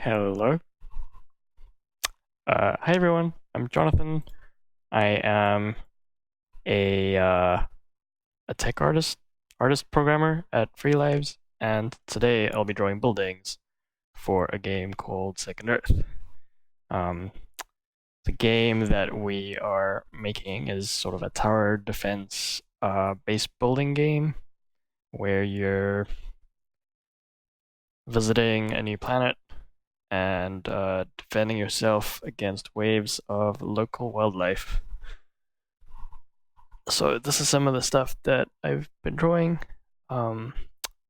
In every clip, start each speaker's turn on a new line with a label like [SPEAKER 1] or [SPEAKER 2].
[SPEAKER 1] Hello. Hi everyone. I'm Jonathan. I am a tech artist programmer at Free Lives, and today I'll be drawing buildings for a game called Second Earth. Um, the game that we are making is sort of a tower defense base building game where you're visiting a new planet and defending yourself against waves of local wildlife. So this is some of the stuff that I've been drawing. Um,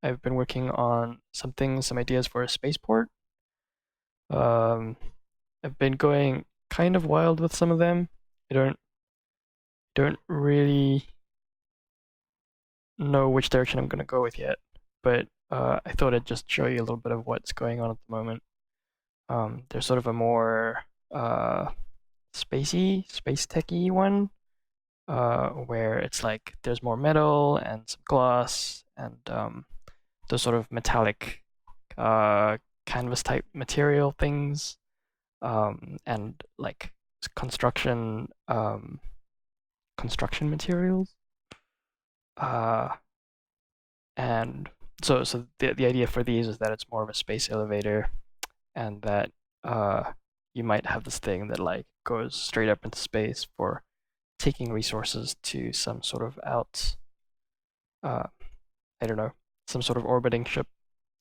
[SPEAKER 1] I've been working on some ideas for a spaceport. Um, I've been going kind of wild with some of them. I don't really know which direction I'm gonna go with yet, but I thought I'd just show you a little bit of what's going on at the moment. There's sort of a more space techy one, where it's like there's more metal and some glass and those sort of metallic uh, canvas type material things, and like construction construction materials. Uh, and so the idea for these is that it's more of a space elevator, and that you might have this thing that like goes straight up into space for taking resources to some sort of uh, I don't know, some sort of orbiting ship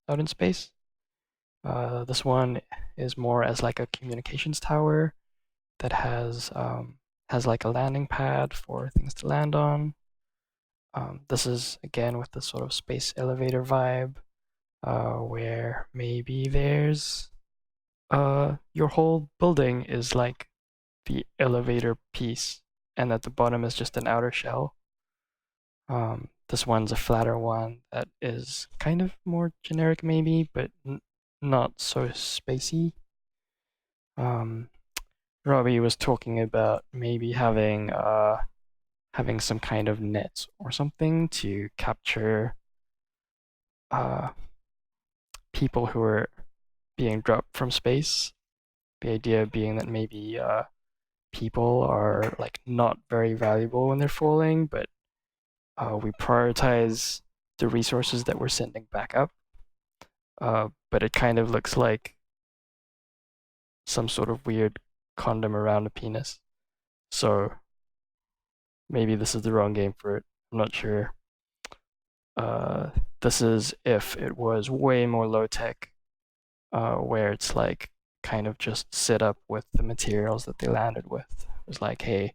[SPEAKER 1] out in space. This one is more as like a communications tower that has like a landing pad for things to land on. This is again with the sort of space elevator vibe, where maybe there's your whole building is like the elevator piece, and at the bottom is just an outer shell. This one's a flatter one that is kind of more generic, maybe, but not so spacey. Um, Robbie was talking about maybe having some kind of net or something to capture uh, people who are being dropped from space. The idea being that maybe people are like not very valuable when they're falling, but we prioritize the resources that we're sending back up. But it kind of looks like some sort of weird condom around a penis. So maybe this is the wrong game for it. I'm not sure. Uh, this is if it was way more low tech, where it's like kind of just set up with the materials that they landed with. It was like, hey,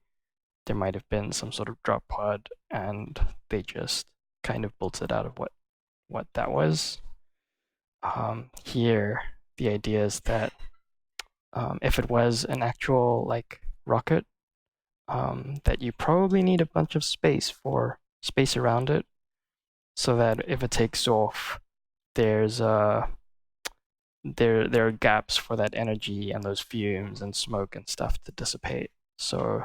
[SPEAKER 1] there might have been some sort of drop pod, and they just kind of built it out of what that was. Here, the idea is that if it was an actual like rocket, that you probably need a bunch of space around it, so that if it takes off, there's there are gaps for that energy and those fumes and smoke and stuff to dissipate. So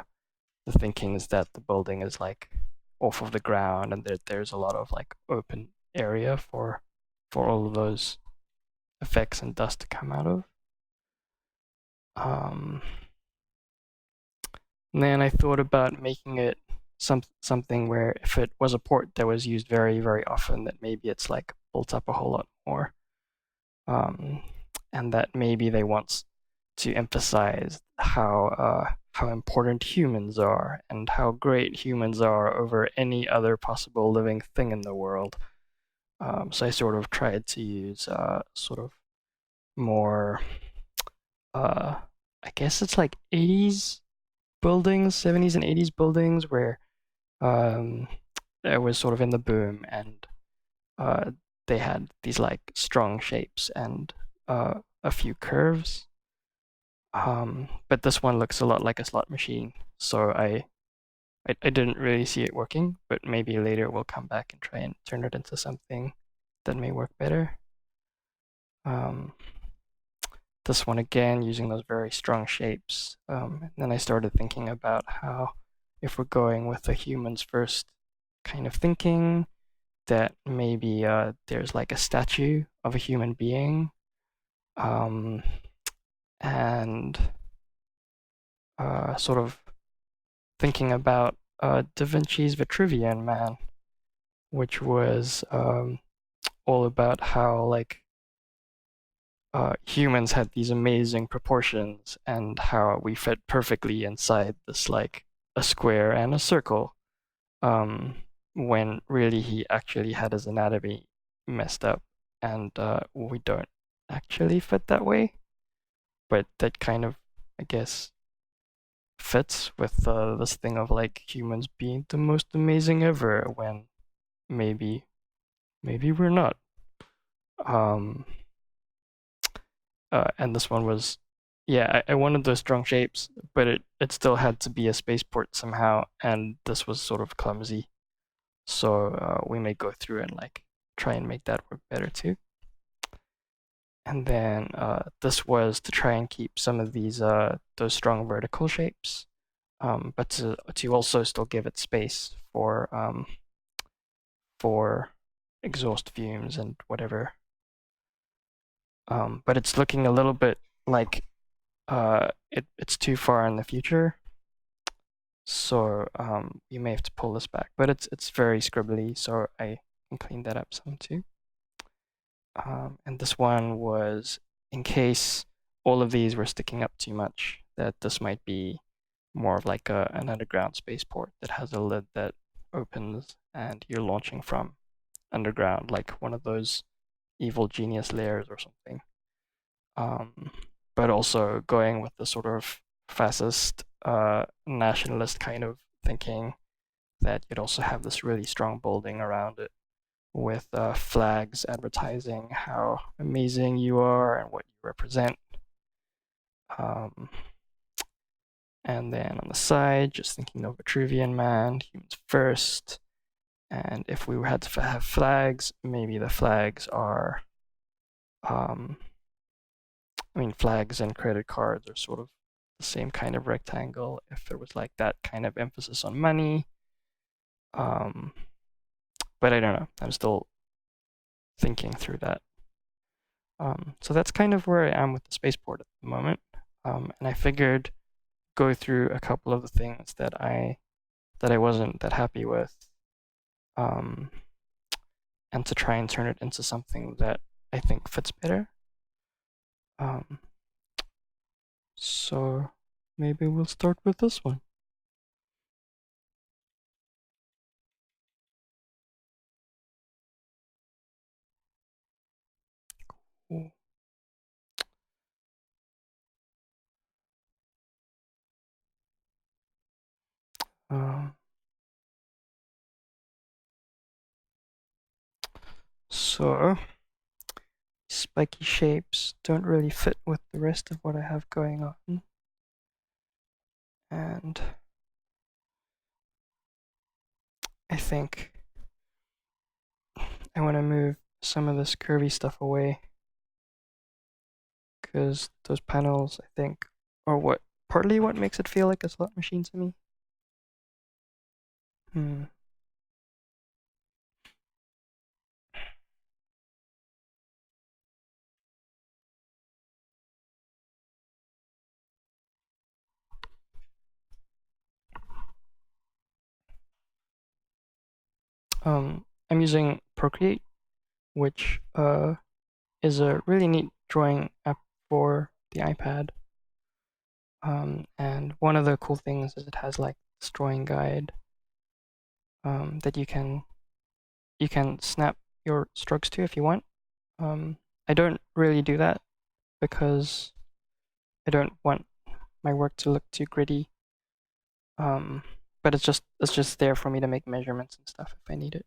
[SPEAKER 1] the thinking is that the building is like off of the ground, and there's a lot of like open area for all of those effects and dust to come out of. Um, and then I thought about making it something where if it was a port that was used very often, that maybe it's like built up a whole lot more, um, and that maybe they want to emphasize how important humans are and how great humans are over any other possible living thing in the world. So I sort of tried to use sort of more, uh, I guess it's like 80s buildings, 70s and 80s buildings where um, it was sort of in the boom, and uh, they had these like strong shapes and a few curves. But this one looks a lot like a slot machine, so I didn't really see it working, but maybe later we'll come back and try and turn it into something that may work better. Um, this one again, using those very strong shapes. And then I started thinking about how if we're going with the humans first kind of thinking, that maybe there's like a statue of a human being, um, and sort of thinking about Da Vinci's Vitruvian Man, which was all about how like humans had these amazing proportions and how we fit perfectly inside this like a square and a circle, um, when really he actually had his anatomy messed up, and we don't actually fit that way. But that kind of, I guess, fits with this thing of like humans being the most amazing ever when maybe maybe we're not. Um, and this one was, yeah, I wanted those strong shapes, but it still had to be a spaceport somehow, and this was sort of clumsy. So we may go through and like try and make that work better too. And then this was to try and keep some of these those strong vertical shapes, but to also still give it space for exhaust fumes and whatever. But it's looking a little bit like it's too far in the future, so you may have to pull this back. But it's very scribbly, so I can clean that up some too. And this one was in case all of these were sticking up too much, that this might be more of like an underground spaceport that has a lid that opens and you're launching from underground, like one of those evil genius layers or something. Um, but also going with the sort of fascist, nationalist kind of thinking that you'd also have this really strong building around it with flags advertising how amazing you are and what you represent. Um, and then on the side, just thinking of Vitruvian Man, humans first. And if we had to have flags, maybe the flags are, um, I mean, flags and credit cards are sort of the same kind of rectangle. If it was like that kind of emphasis on money, um, but I don't know. I'm still thinking through that. So that's kind of where I am with the spaceport at the moment. And I figured go through a couple of the things that I wasn't that happy with, um, and to try and turn it into something that I think fits better. Um, so maybe we'll start with this one. Cool. Um, so spiky shapes don't really fit with the rest of what I have going on, and I think I want to move some of this curvy stuff away because those panels, I think, are what partly what makes it feel like a slot machine to me. Hmm. I'm using Procreate, which is a really neat drawing app for the iPad. And one of the cool things is it has like this drawing guide that you can snap your strokes to if you want. I don't really do that because I don't want my work to look too gritty. Um, but it's just there for me to make measurements and stuff if I need it.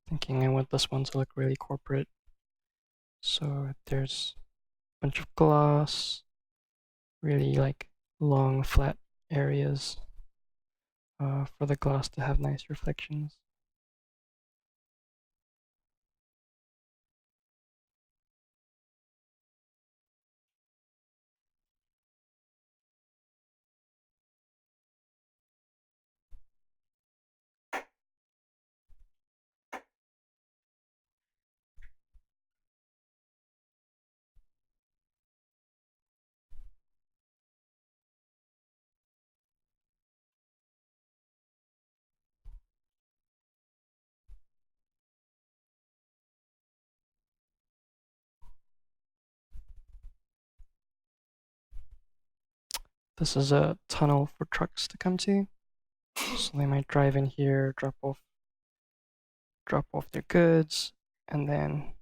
[SPEAKER 1] Thinking I want this one to look really corporate. So there's a bunch of glass, really like long flat areas for the glass to have nice reflections. This is a tunnel for trucks to come to. So they might drive in here, drop off their goods, and then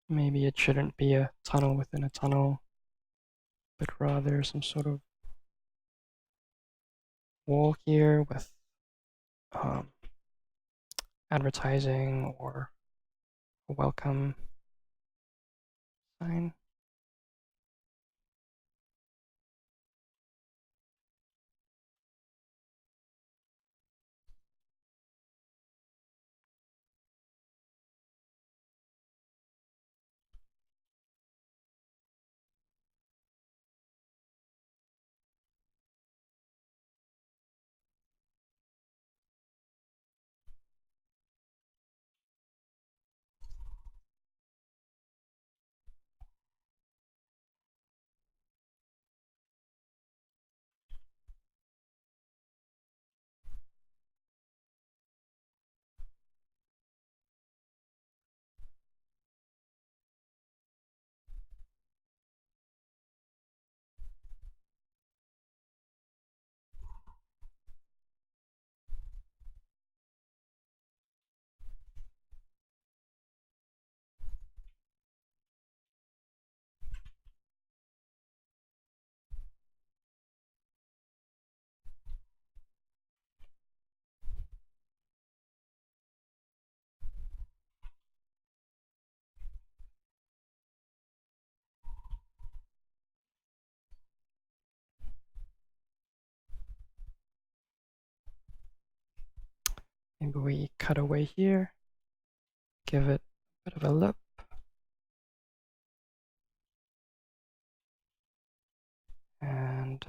[SPEAKER 1] maybe it shouldn't be a tunnel within a tunnel, but rather some sort of wall here with um, advertising or a welcome sign. Maybe we cut away here, give it a bit of a lip, and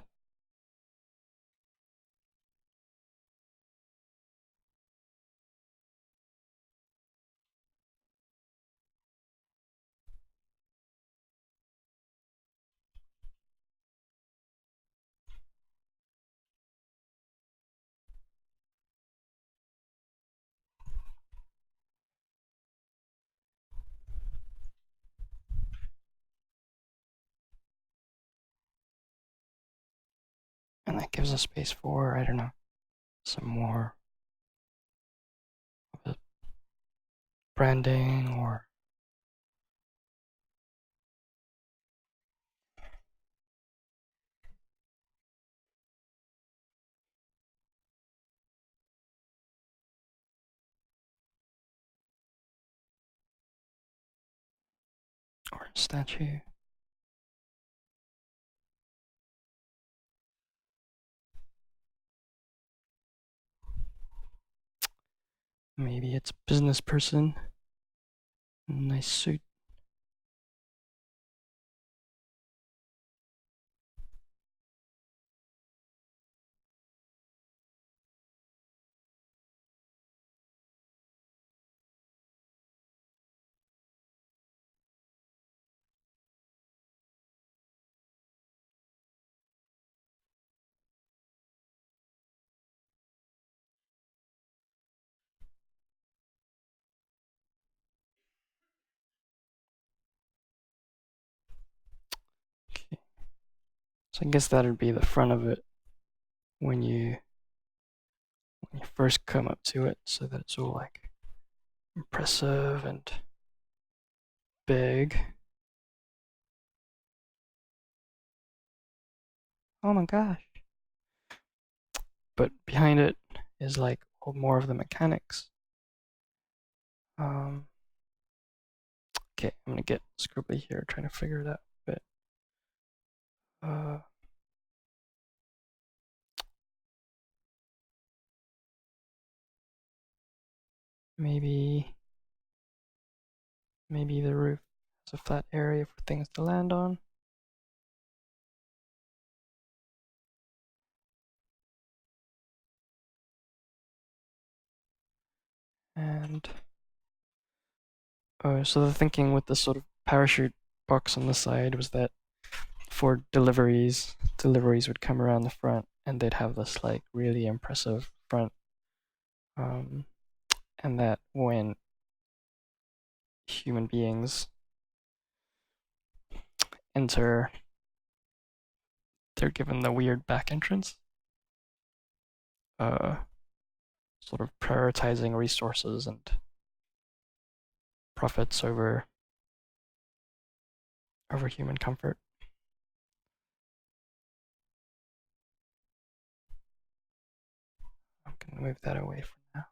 [SPEAKER 1] that gives us space for, I don't know, some more of the branding or a statue. Maybe it's a business person, nice suit. Okay. So I guess that'd be the front of it when you when you first come up to it so that it's all like impressive and big. Oh my gosh. But behind it is like more of the mechanics. Um, okay, I'm gonna get scribbly here trying to figure it out a bit. Uh, maybe the roof has a flat area for things to land on. And so the thinking with this sort of parachute box on the side was that for deliveries would come around the front and they'd have this like really impressive front, um, and that when human beings enter, they're given the weird back entrance, uh, sort of prioritizing resources and profits over human comfort. I'm gonna move that away for now.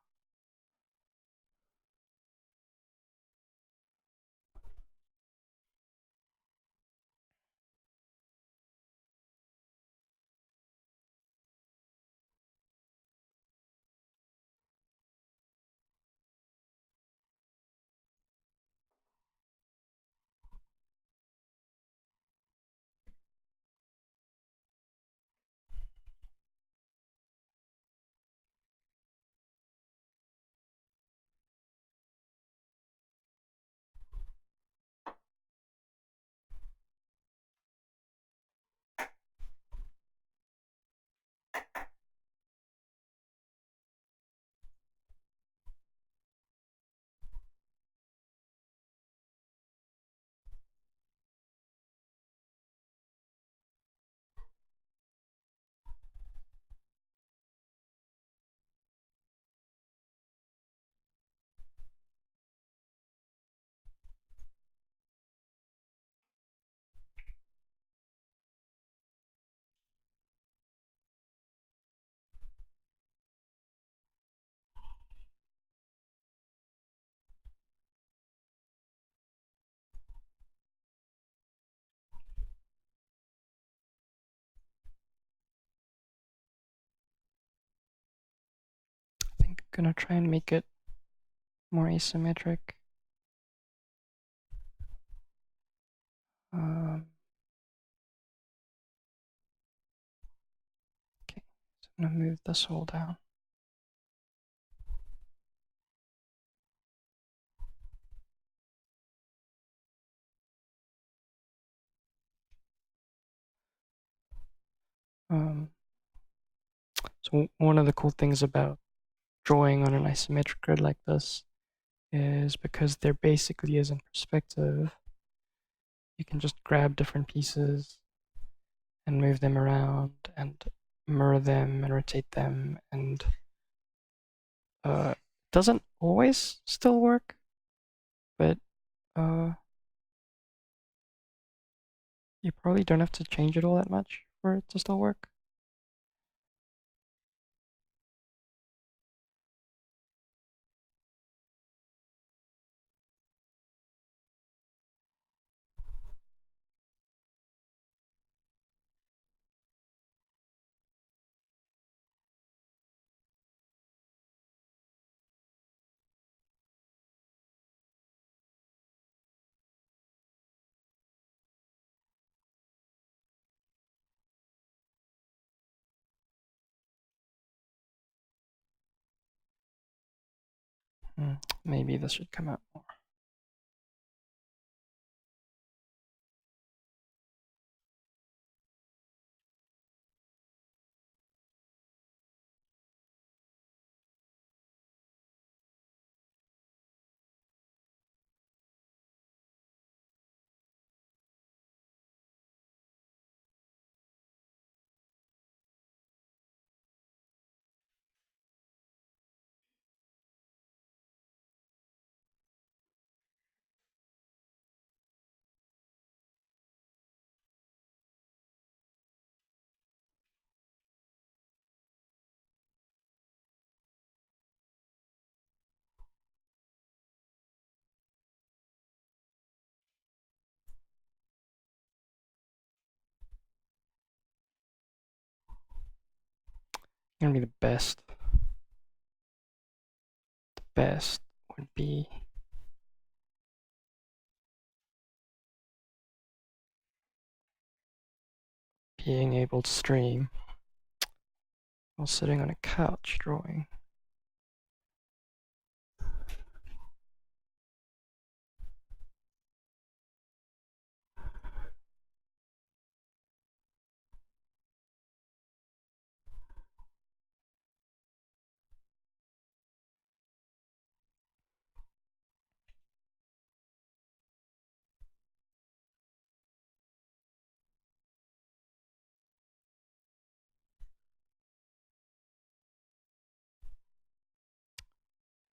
[SPEAKER 1] I think I'm gonna try and make it more asymmetric. Um, okay, so I'm gonna move this all down. Um, so one of the cool things about drawing on an isometric grid like this is because there basically is in perspective, you can just grab different pieces and move them around and mirror them and rotate them, and it doesn't always still work, but uh, you probably don't have to change it all that much for it to still work. Maybe this should come out more. gonna be the best. The best would be being able to stream while sitting on a couch drawing.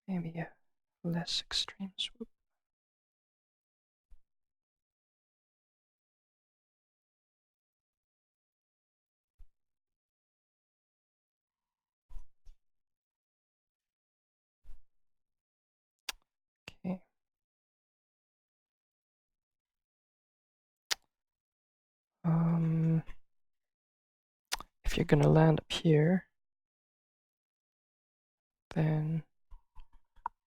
[SPEAKER 1] Maybe a less extreme swoop. Okay. If you're gonna land up here, then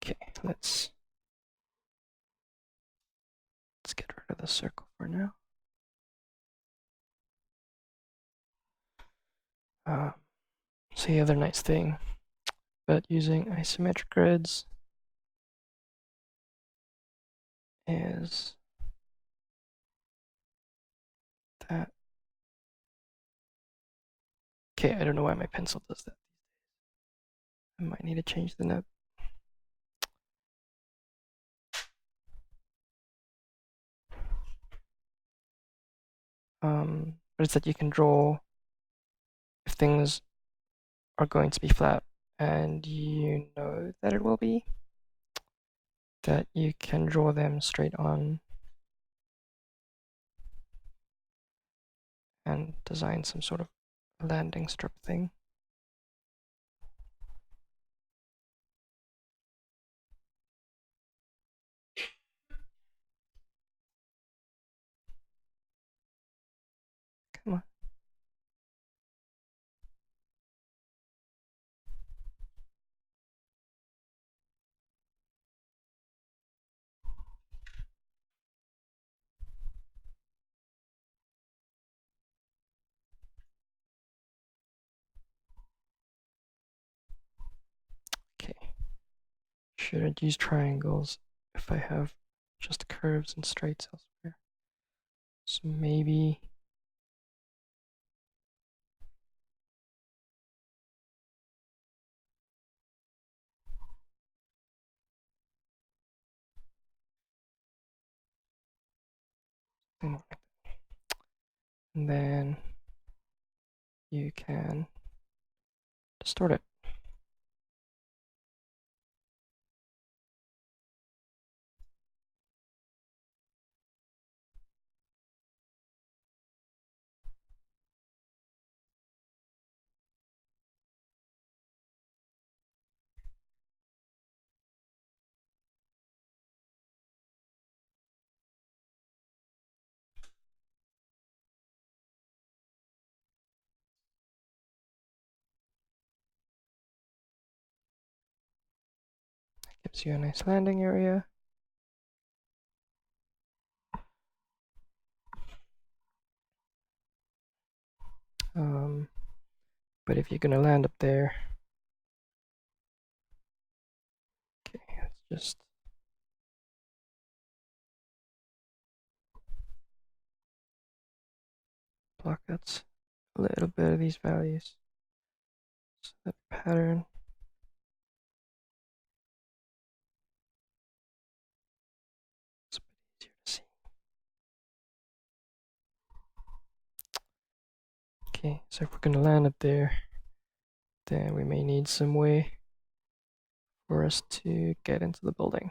[SPEAKER 1] okay, let's get rid of the circle for now. So the other nice thing about using isometric grids is that, okay, I don't know why my pencil does that. I might need to change the nib. But it's that you can draw if things are going to be flat and you know that it will be, that you can draw them straight on and design some sort of landing strip thing. Come on. Okay. Shouldn't use triangles if I have just curves and straights elsewhere. So maybe and then you can distort it. Gives you a nice landing area. But if you're gonna land up there, okay, let's just block out a little bit of these values. So that pattern is a bit easier to see. Okay, so if we're gonna land up there, then we may need some way for us to get into the building.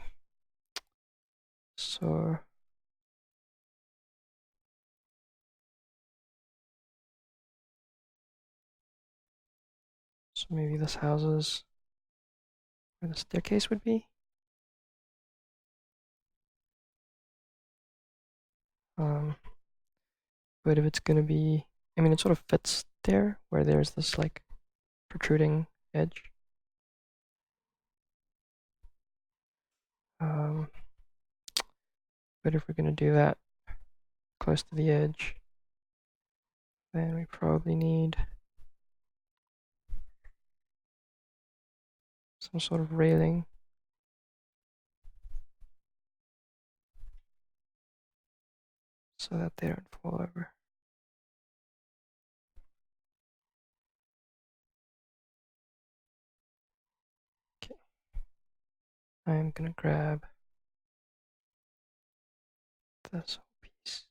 [SPEAKER 1] So maybe this houses where the staircase would be. But if it's gonna be, I mean, it sort of fits there where there's this like protruding edge. Um, but if we're going to do that close to the edge, then we probably need some sort of railing so that they don't fall over. Okay. I'm going to grab this whole piece.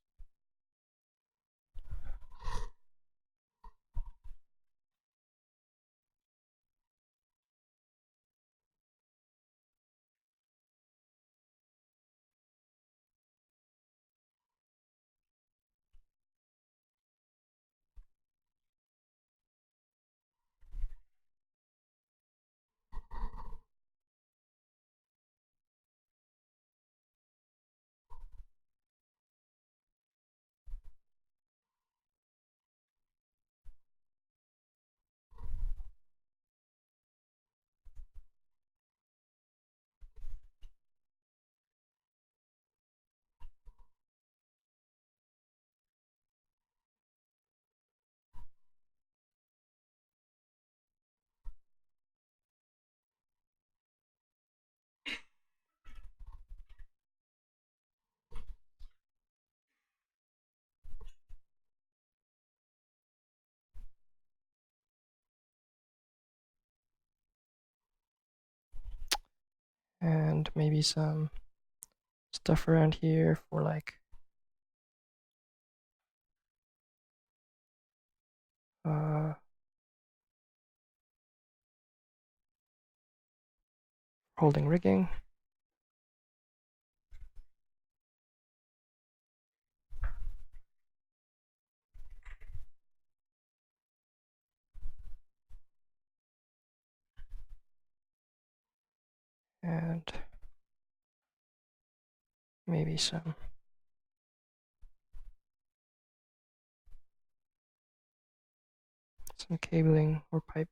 [SPEAKER 1] And maybe some stuff around here for like holding rigging. And maybe some cabling or pipe.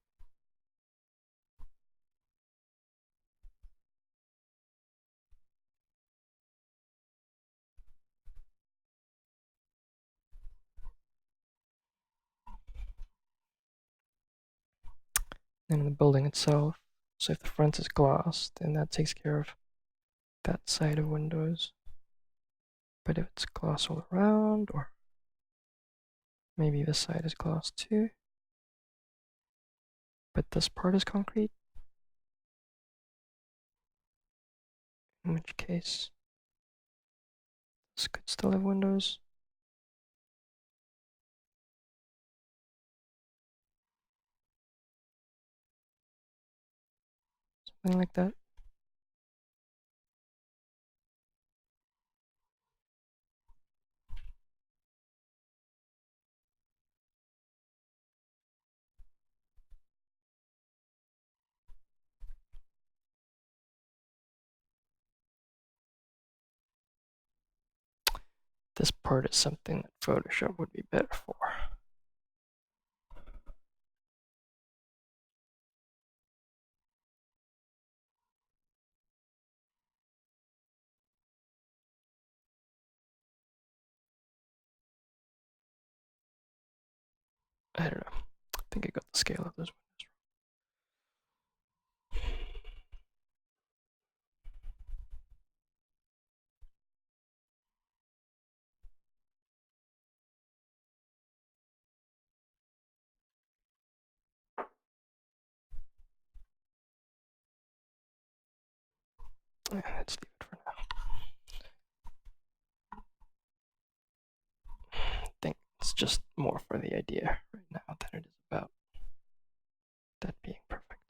[SPEAKER 1] And the building itself. So if the front is glass, then that takes care of that side of windows. But if it's glass all around, or maybe this side is glass too, but this part is concrete, in which case this could still have windows. Something like that. This part is something that Photoshop would be better for. I don't know. I think I got the scale of those windows. Yeah, let's leave it for now. I think it's just more for the idea right now than it is about that being perfect.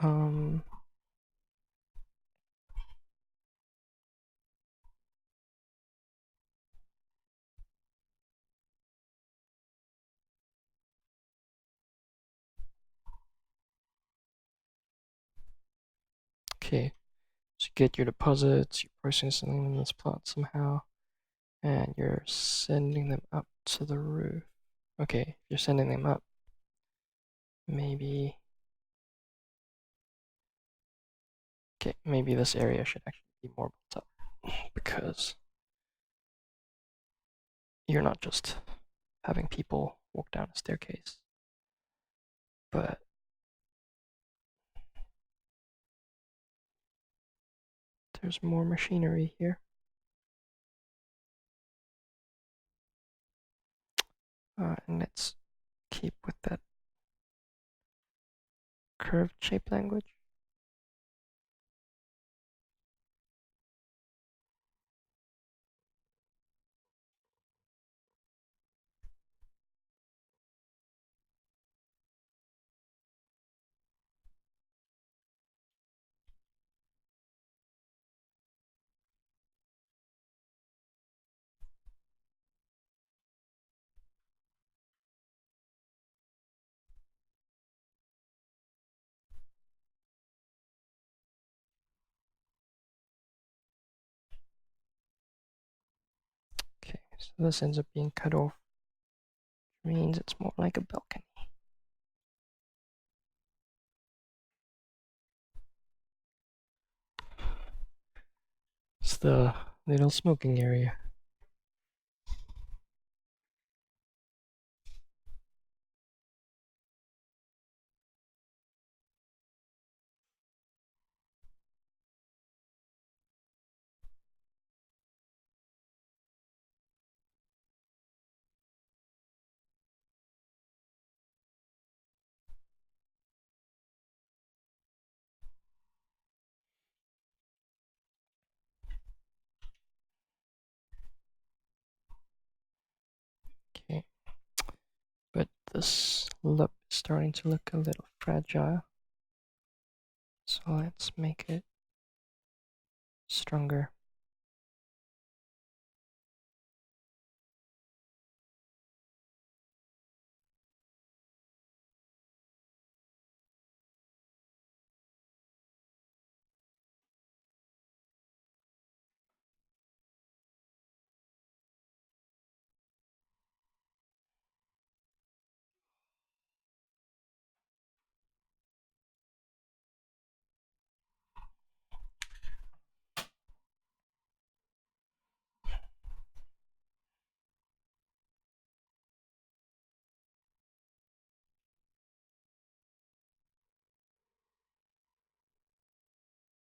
[SPEAKER 1] Um, okay, So you get your deposits, you're processing them in this plot somehow, and you're sending them up to the roof. Okay, if you're sending them up, maybe, okay, maybe this area should actually be more built up because you're not just having people walk down a staircase, but there's more machinery here. And let's keep with that curved shape language. Okay, so this ends up being cut off, which means it's more like a balcony. It's the little smoking area. Okay, but this lip is starting to look a little fragile. So let's make it stronger.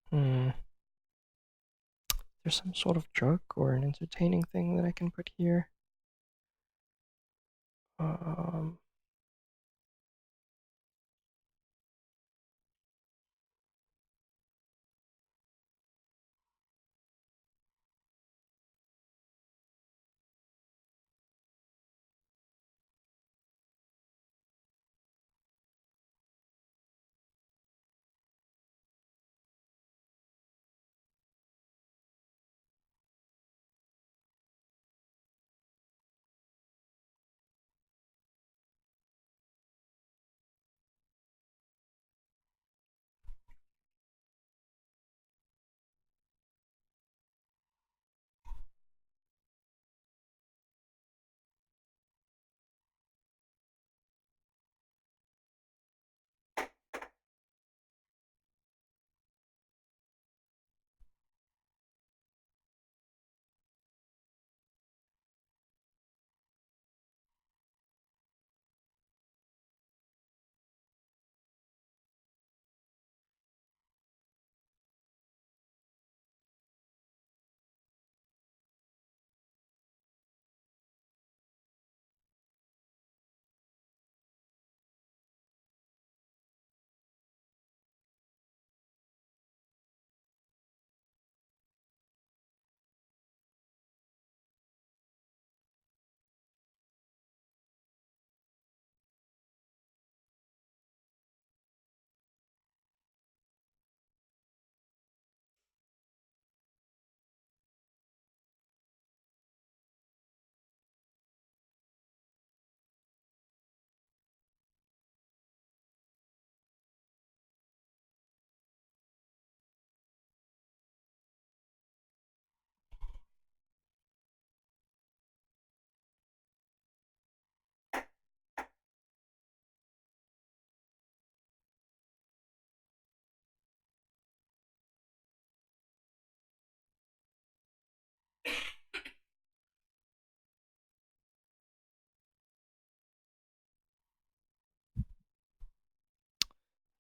[SPEAKER 1] Hmm. There's some sort of joke or an entertaining thing that I can put here. Um,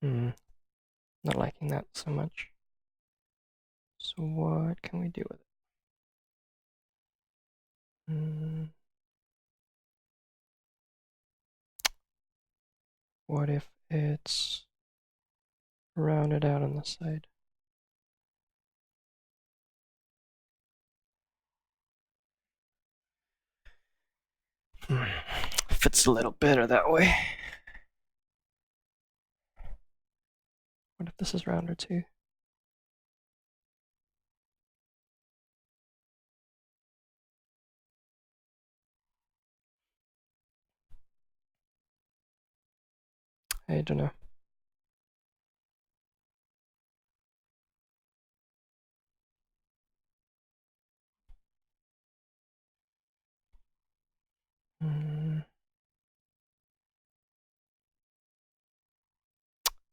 [SPEAKER 1] Hmm, not liking that so much. So what can we do with it? What if it's rounded out on the side? Fits a little better that way. What if this is rounder too? I don't know.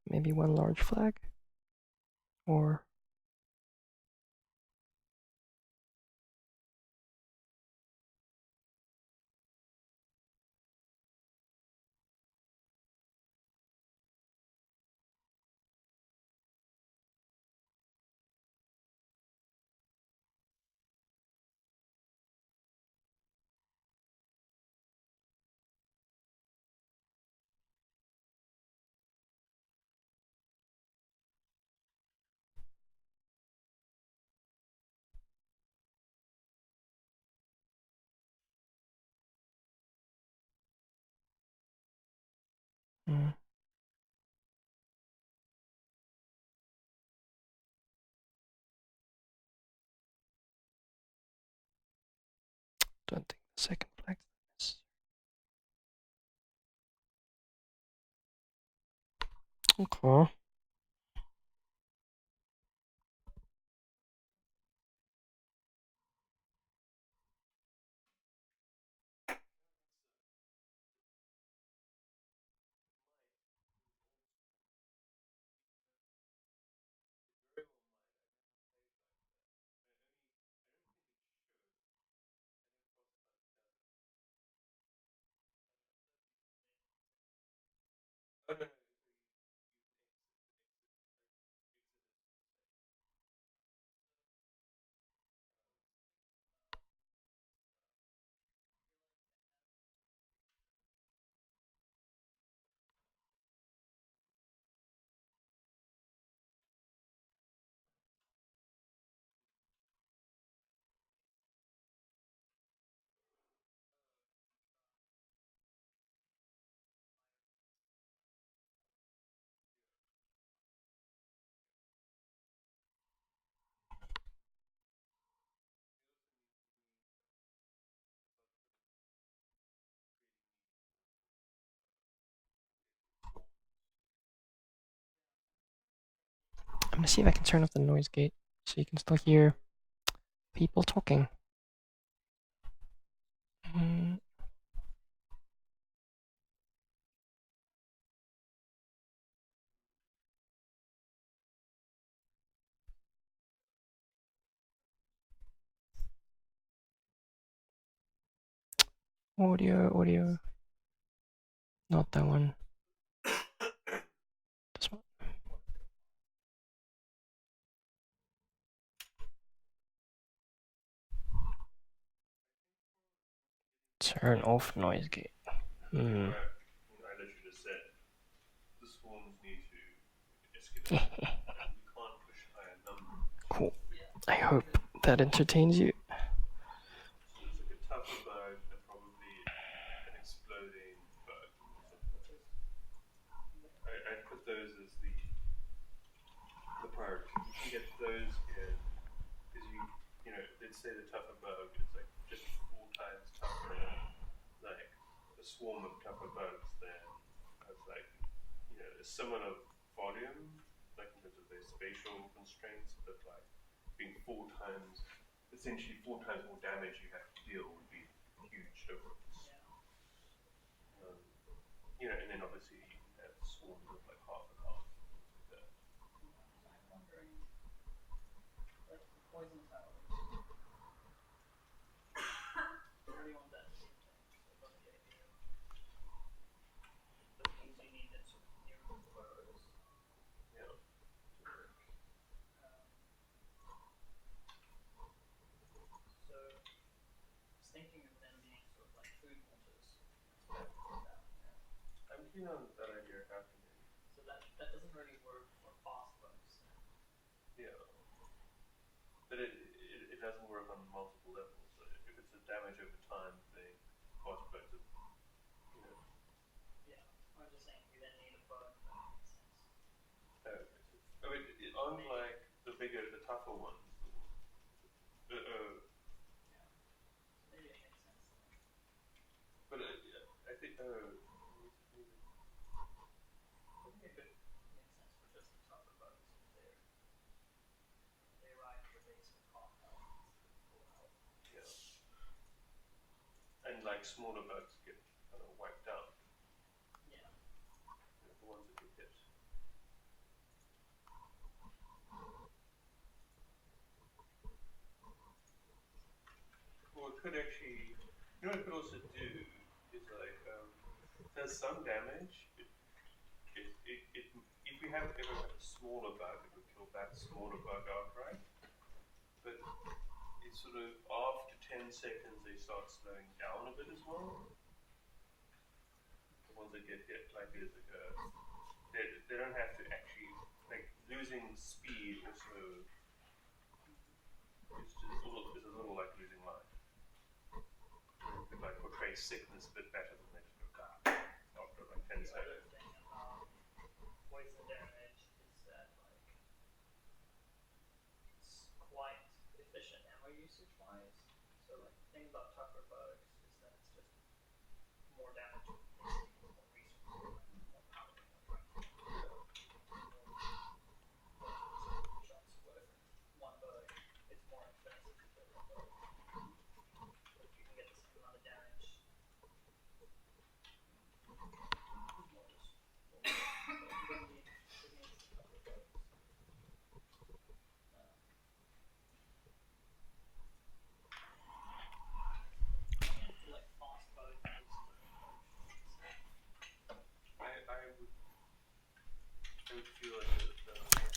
[SPEAKER 1] Maybe one large flag? Or don't think the second flag is. Okay. I'm gonna see if I can turn off the noise gate so you can still hear people talking. Mm, audio. Not that one. This one. Turn off noise gate. Hmm. Cool. I hope that entertains you.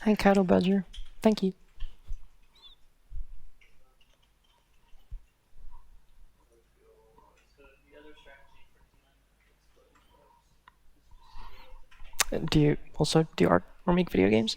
[SPEAKER 1] Hi, Cattle Badger. Thank you. Do you also do art or make video games?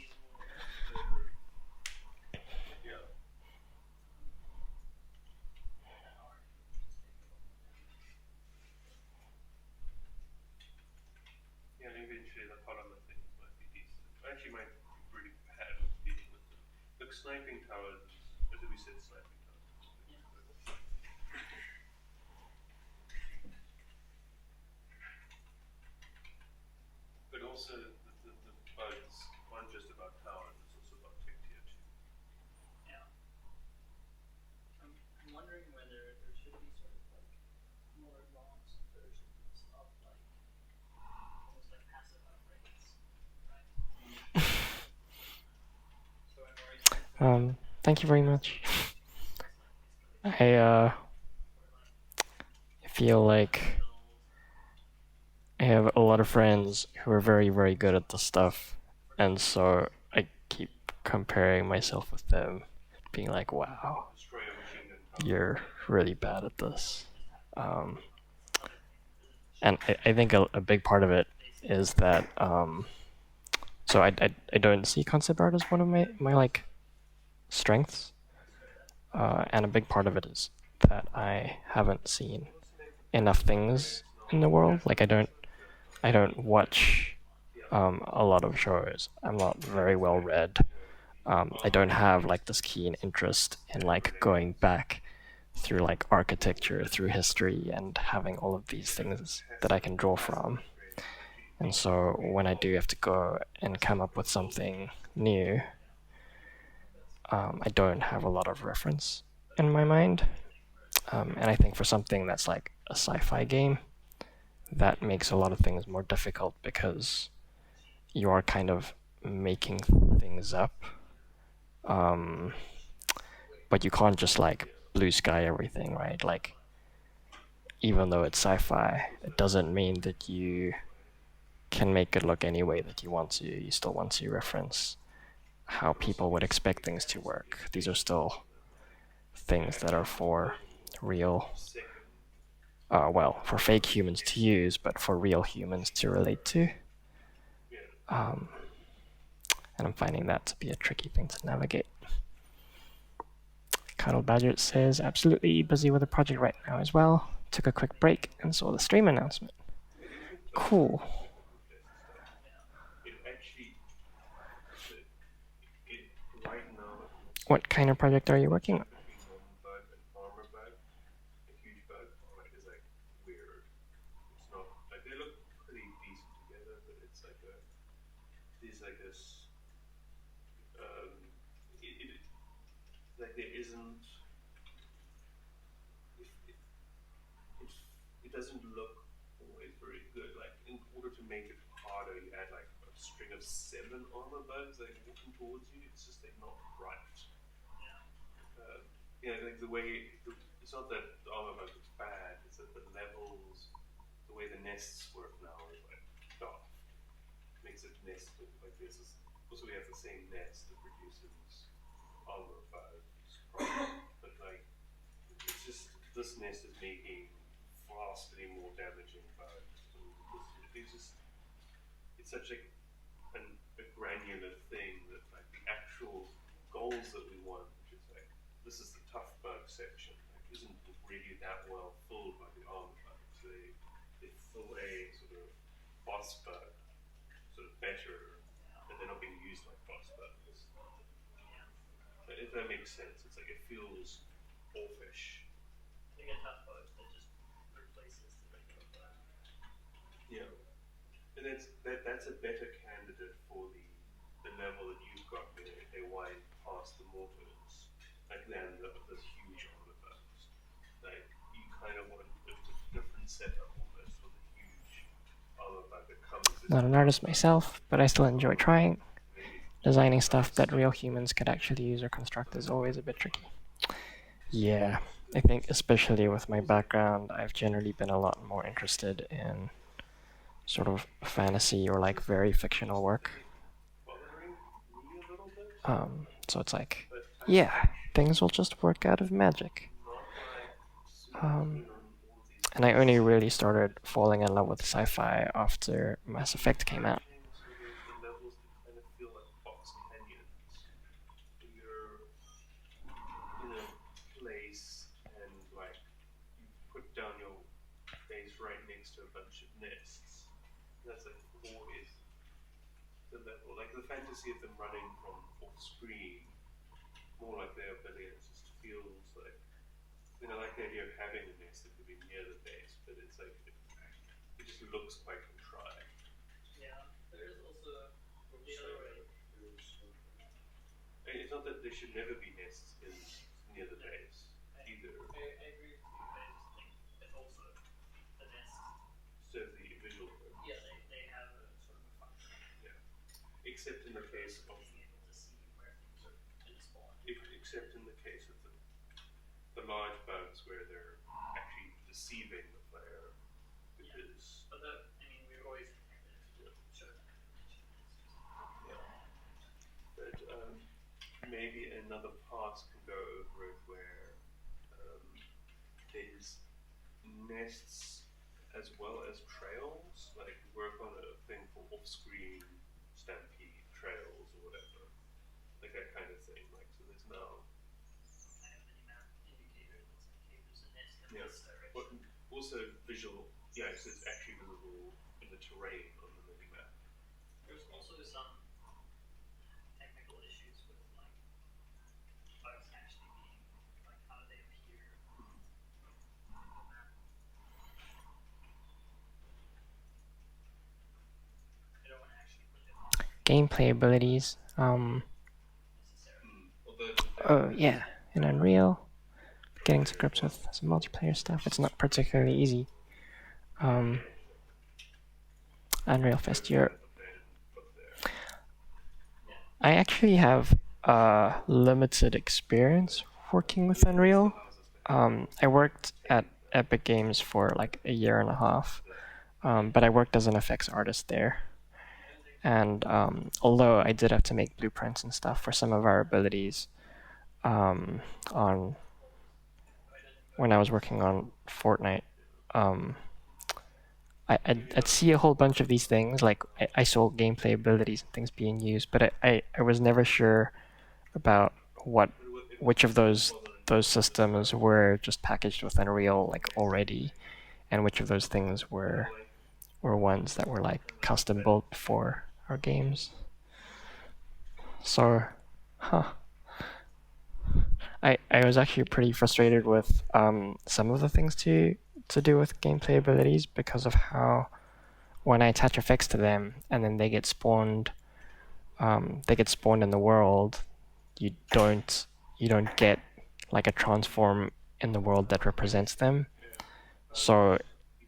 [SPEAKER 1] Thank you very much. I feel like I have a lot of friends who are very, very good at this stuff, and so I keep comparing myself with them, being like, wow, you're really bad at this. Um, and I think a big part of it is that so I don't see concept art as one of my like strengths, and a big part of it is that I haven't seen enough things in the world. Like I don't watch a lot of shows. I'm not very well read. I don't have like this keen interest in like going back through like architecture, through history, and having all of these things that I can draw from. And so when I do have to go and come up with something new, I don't have a lot of reference in my mind. And I think for something that's like a sci-fi game, that makes a lot of things more difficult because you are kind of making things up. Um, but you can't just like blue sky everything, right? Like, even though it's sci-fi, it doesn't mean that you can make it look any way that you want to. You still want to reference how people would expect things to work. These are still things that are for real. well, for fake humans to use, but for real humans to relate to. Um, and I'm finding that to be a tricky thing to navigate. Cuddle Badger says, absolutely busy with a project right now as well. Took a quick break and saw the stream announcement. Cool. What kind of project are you working on? Not an artist myself, but I still enjoy trying. Designing stuff that real humans could actually use or construct is always a bit tricky. Yeah, I think especially with my background, I've generally been a lot more interested in sort of fantasy or like very fictional work. So it's like, yeah, things will just work out of magic. Um, and I only really started falling in love with sci-fi after Mass Effect came out. Gameplay abilities. Oh yeah, in Unreal, getting to grips with some multiplayer stuff. It's not particularly easy. Um, Unreal Fest Europe. I actually have limited experience working with Unreal. I worked at Epic Games for like a year and a half, but I worked as an effects artist there. And although I did have to make blueprints and stuff for some of our abilities on when I was working on Fortnite, um, I'd see a whole bunch of these things. Like I saw gameplay abilities and things being used, but I was never sure about what which of those systems were just packaged with Unreal like already, and which of those things were ones that were like custom built for our games. So, huh. I was actually pretty frustrated with some of the things to do with gameplay abilities because of how when I attach effects to them and then they get spawned in the world, you don't you don't get like a transform in the world that represents them. So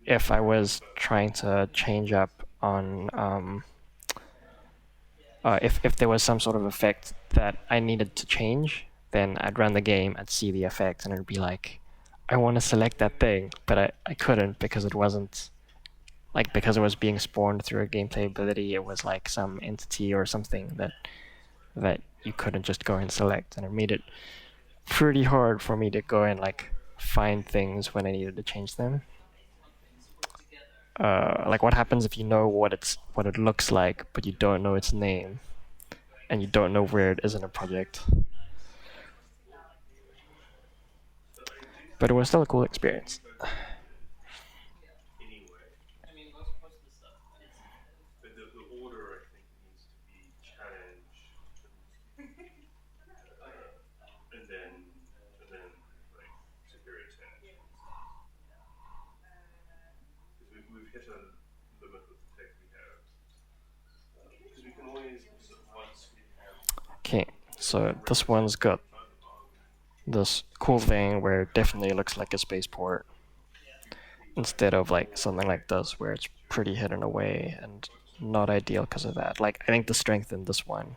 [SPEAKER 1] if I was trying to change up on if there was some sort of effect that I needed to change, then I'd run the game, I'd see the effect, and it'd be like, I want to select that thing, but I couldn't because it wasn't like because it was being spawned through a gameplay ability. It was like some entity or something that you couldn't just go and select, and it made it pretty hard for me to go and like find things when I needed to change them. Like what happens if you know what it looks like, but you don't know its name and you don't know where it is in a project. But it was still a cool experience. Okay, so this one's got this cool thing where it definitely looks like a spaceport instead of like something like this where it's pretty hidden away and not ideal because of that. Like I think the strength in this one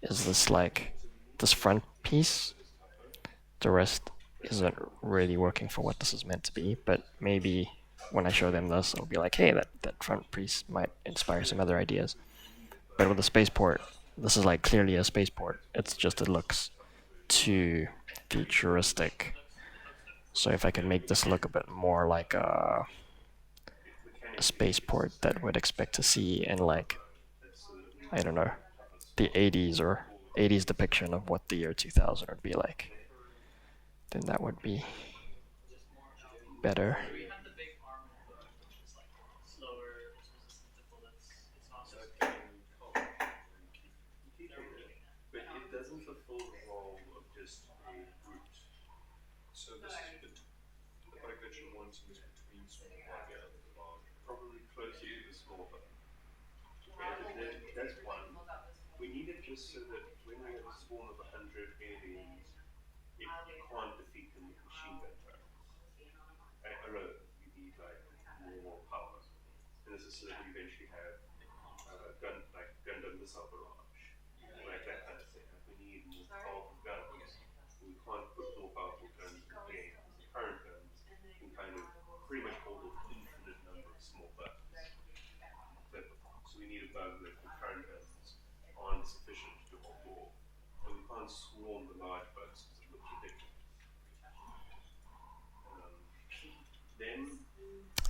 [SPEAKER 1] is this like this front piece. The rest isn't really working for what this is meant to be, but maybe when I show them this, it'll be like, hey, that front piece might inspire some other ideas. But with the spaceport, this is like clearly a spaceport. It's just it looks too futuristic. So if I can make this look a bit more like a spaceport that would expect to see in like I don't know the 80s or 80s depiction of what the year 2000 would be like, then that would be better.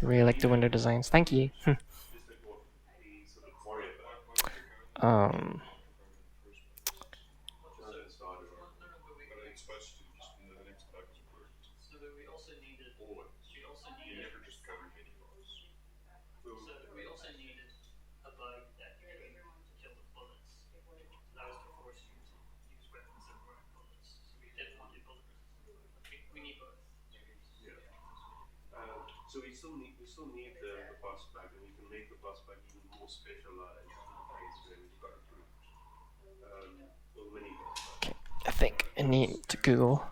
[SPEAKER 1] I really like the window designs. Thank you. um, okay, I think I need to Google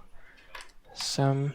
[SPEAKER 1] some.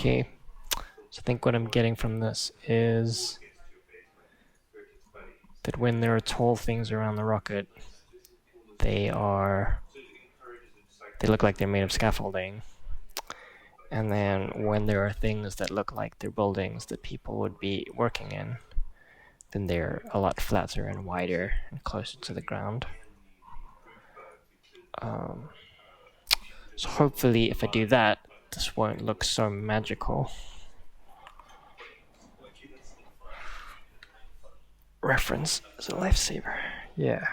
[SPEAKER 1] Okay, so I think what I'm getting from this is that when there are tall things around the rocket, they are they look like they're made of scaffolding. And then when there are things that look like they're buildings that people would be working in, then they're a lot flatter and wider and closer to the ground. Um, so hopefully if I do that, this won't look so magical. Reference is a lifesaver. Yeah.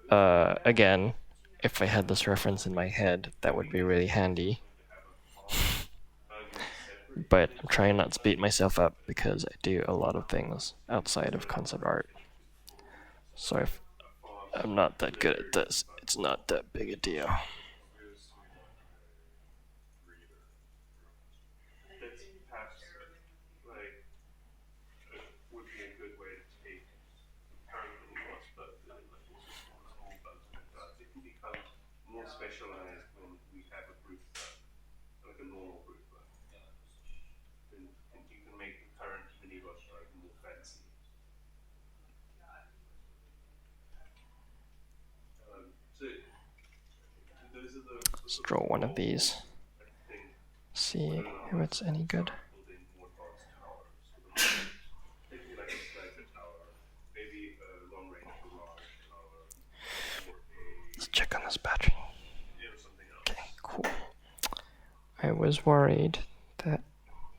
[SPEAKER 1] Again, if I had this reference in my head, that would be really handy. But I'm trying not to beat myself up because I do a lot of things outside of concept art. So if I'm not that good at this, it's not that big a deal. Let's draw one of these. See if it's any good. Let's check on this battery. Okay, cool. I was worried that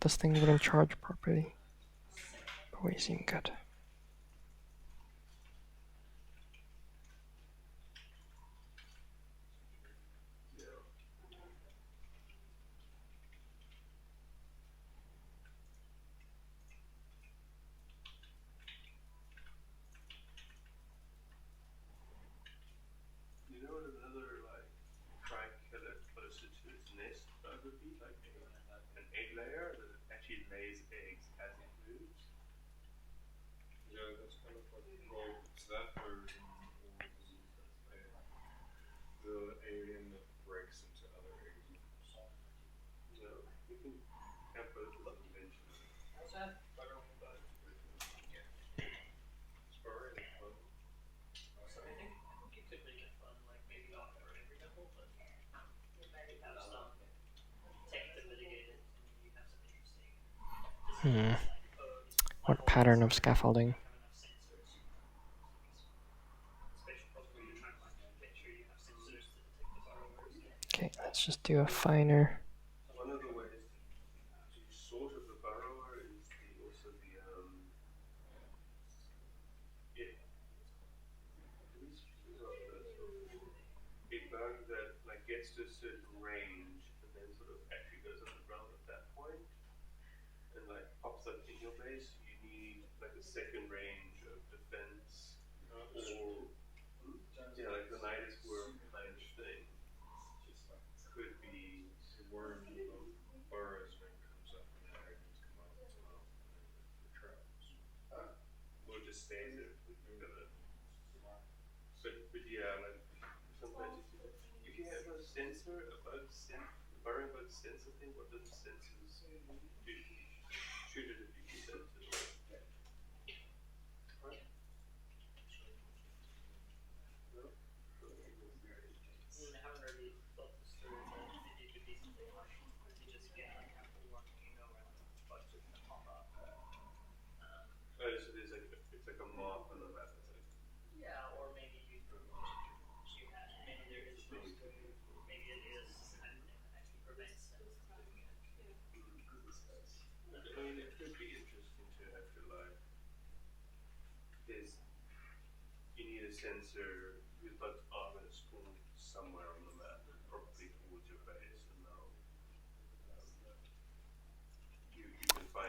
[SPEAKER 1] this thing wouldn't charge properly, but we seem good. Hmm. What pattern of scaffolding? Okay, let's just do a finer.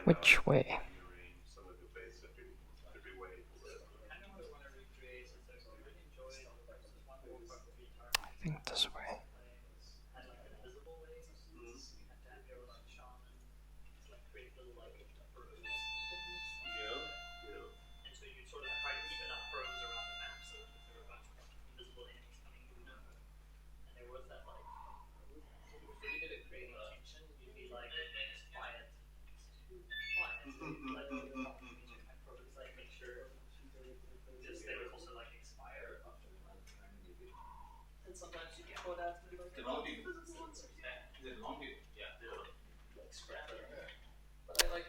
[SPEAKER 1] Which way?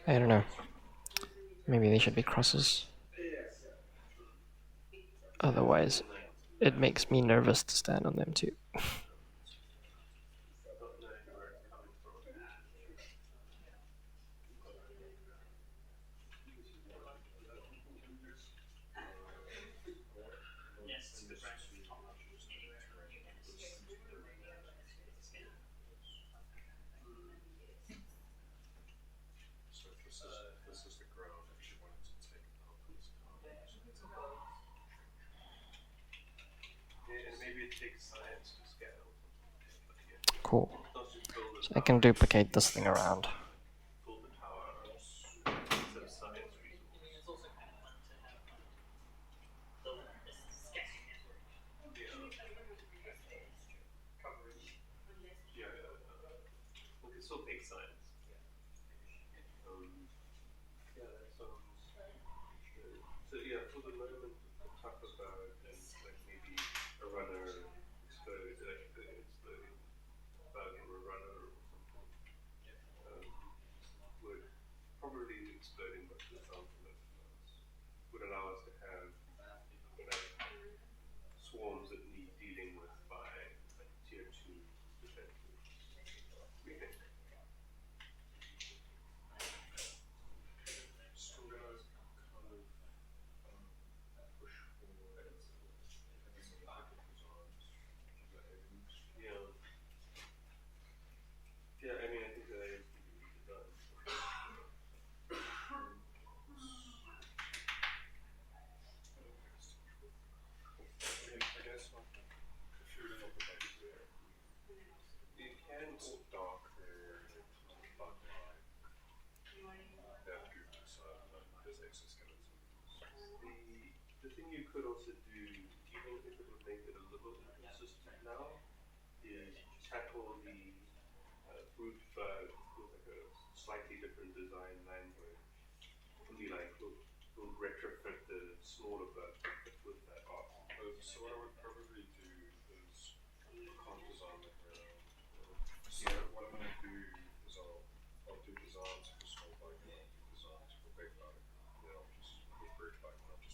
[SPEAKER 1] I don't know. Maybe they should be crosses. Otherwise, it makes me nervous to stand on them too. Cool. So I can duplicate this thing around.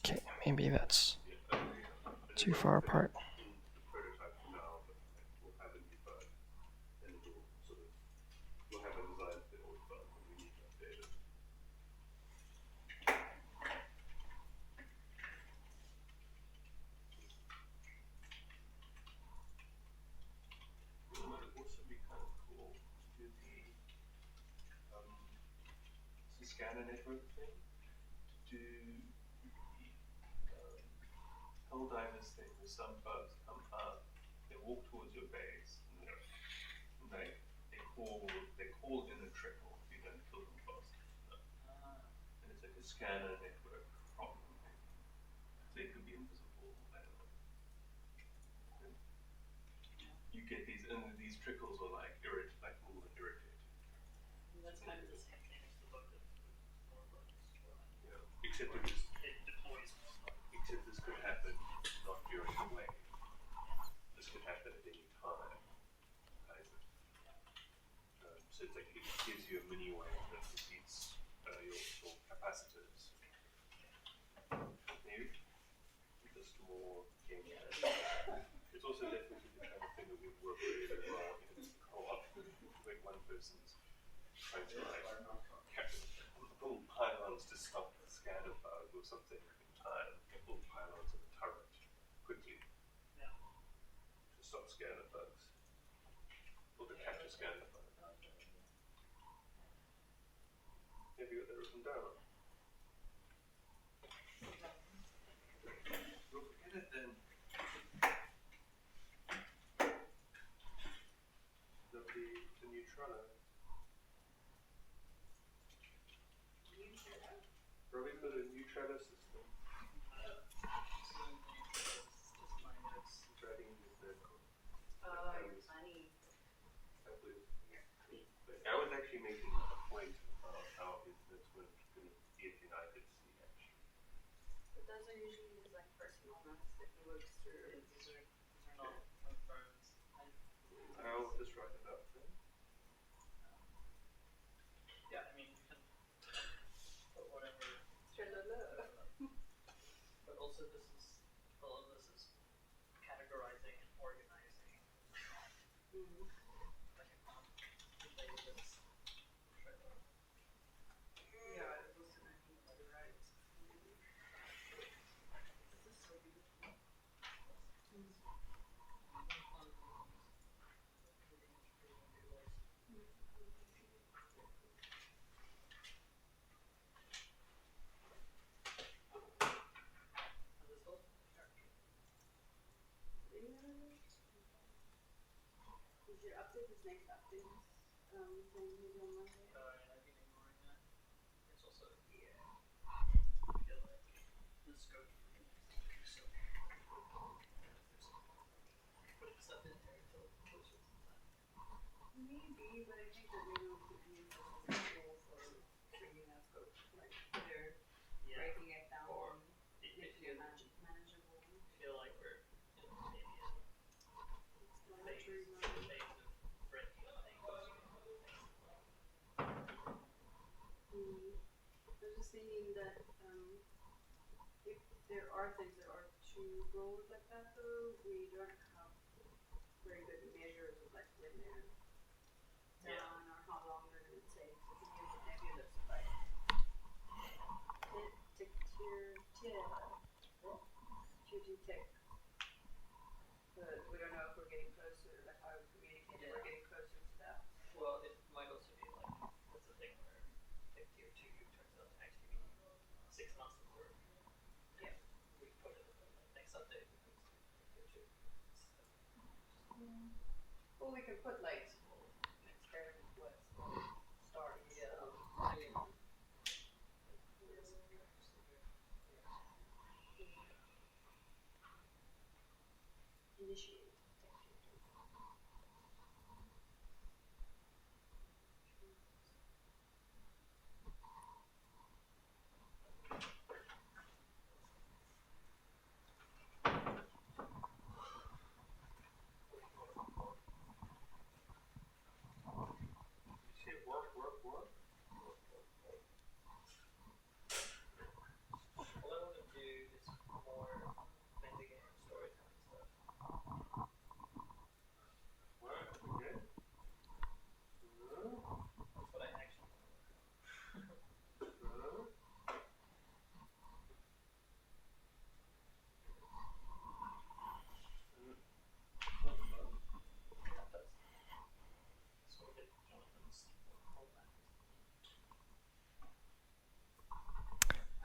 [SPEAKER 1] Okay, maybe that's too far apart.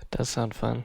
[SPEAKER 1] It does sound fun.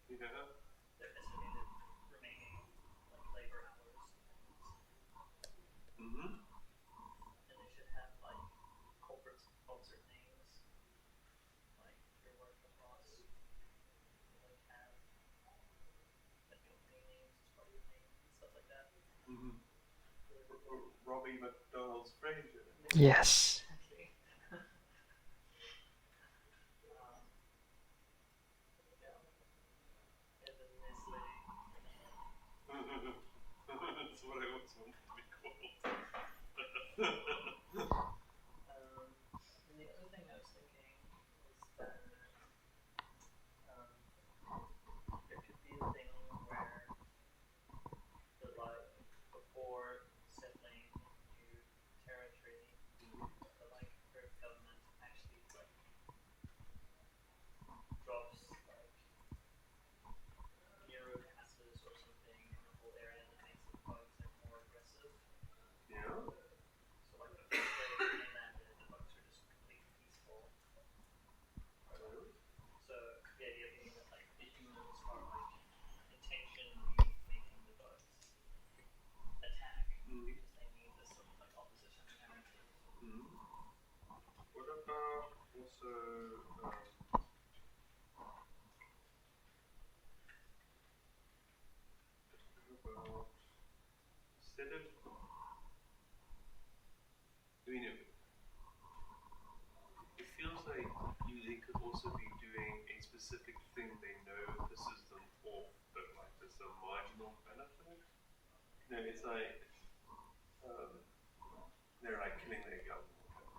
[SPEAKER 2] Yeah. Mm-hmm. Mm-hmm. Robbie McDonald's Fraser.
[SPEAKER 1] Yes.
[SPEAKER 2] That's what I always wanted to be called. Yeah. Mm. Mm. What about also about instead of I mean it feels like they could also be doing a specific thing they know pisses them off, but like there's a marginal benefit. No, it's like um, they're like killing their young or whatever,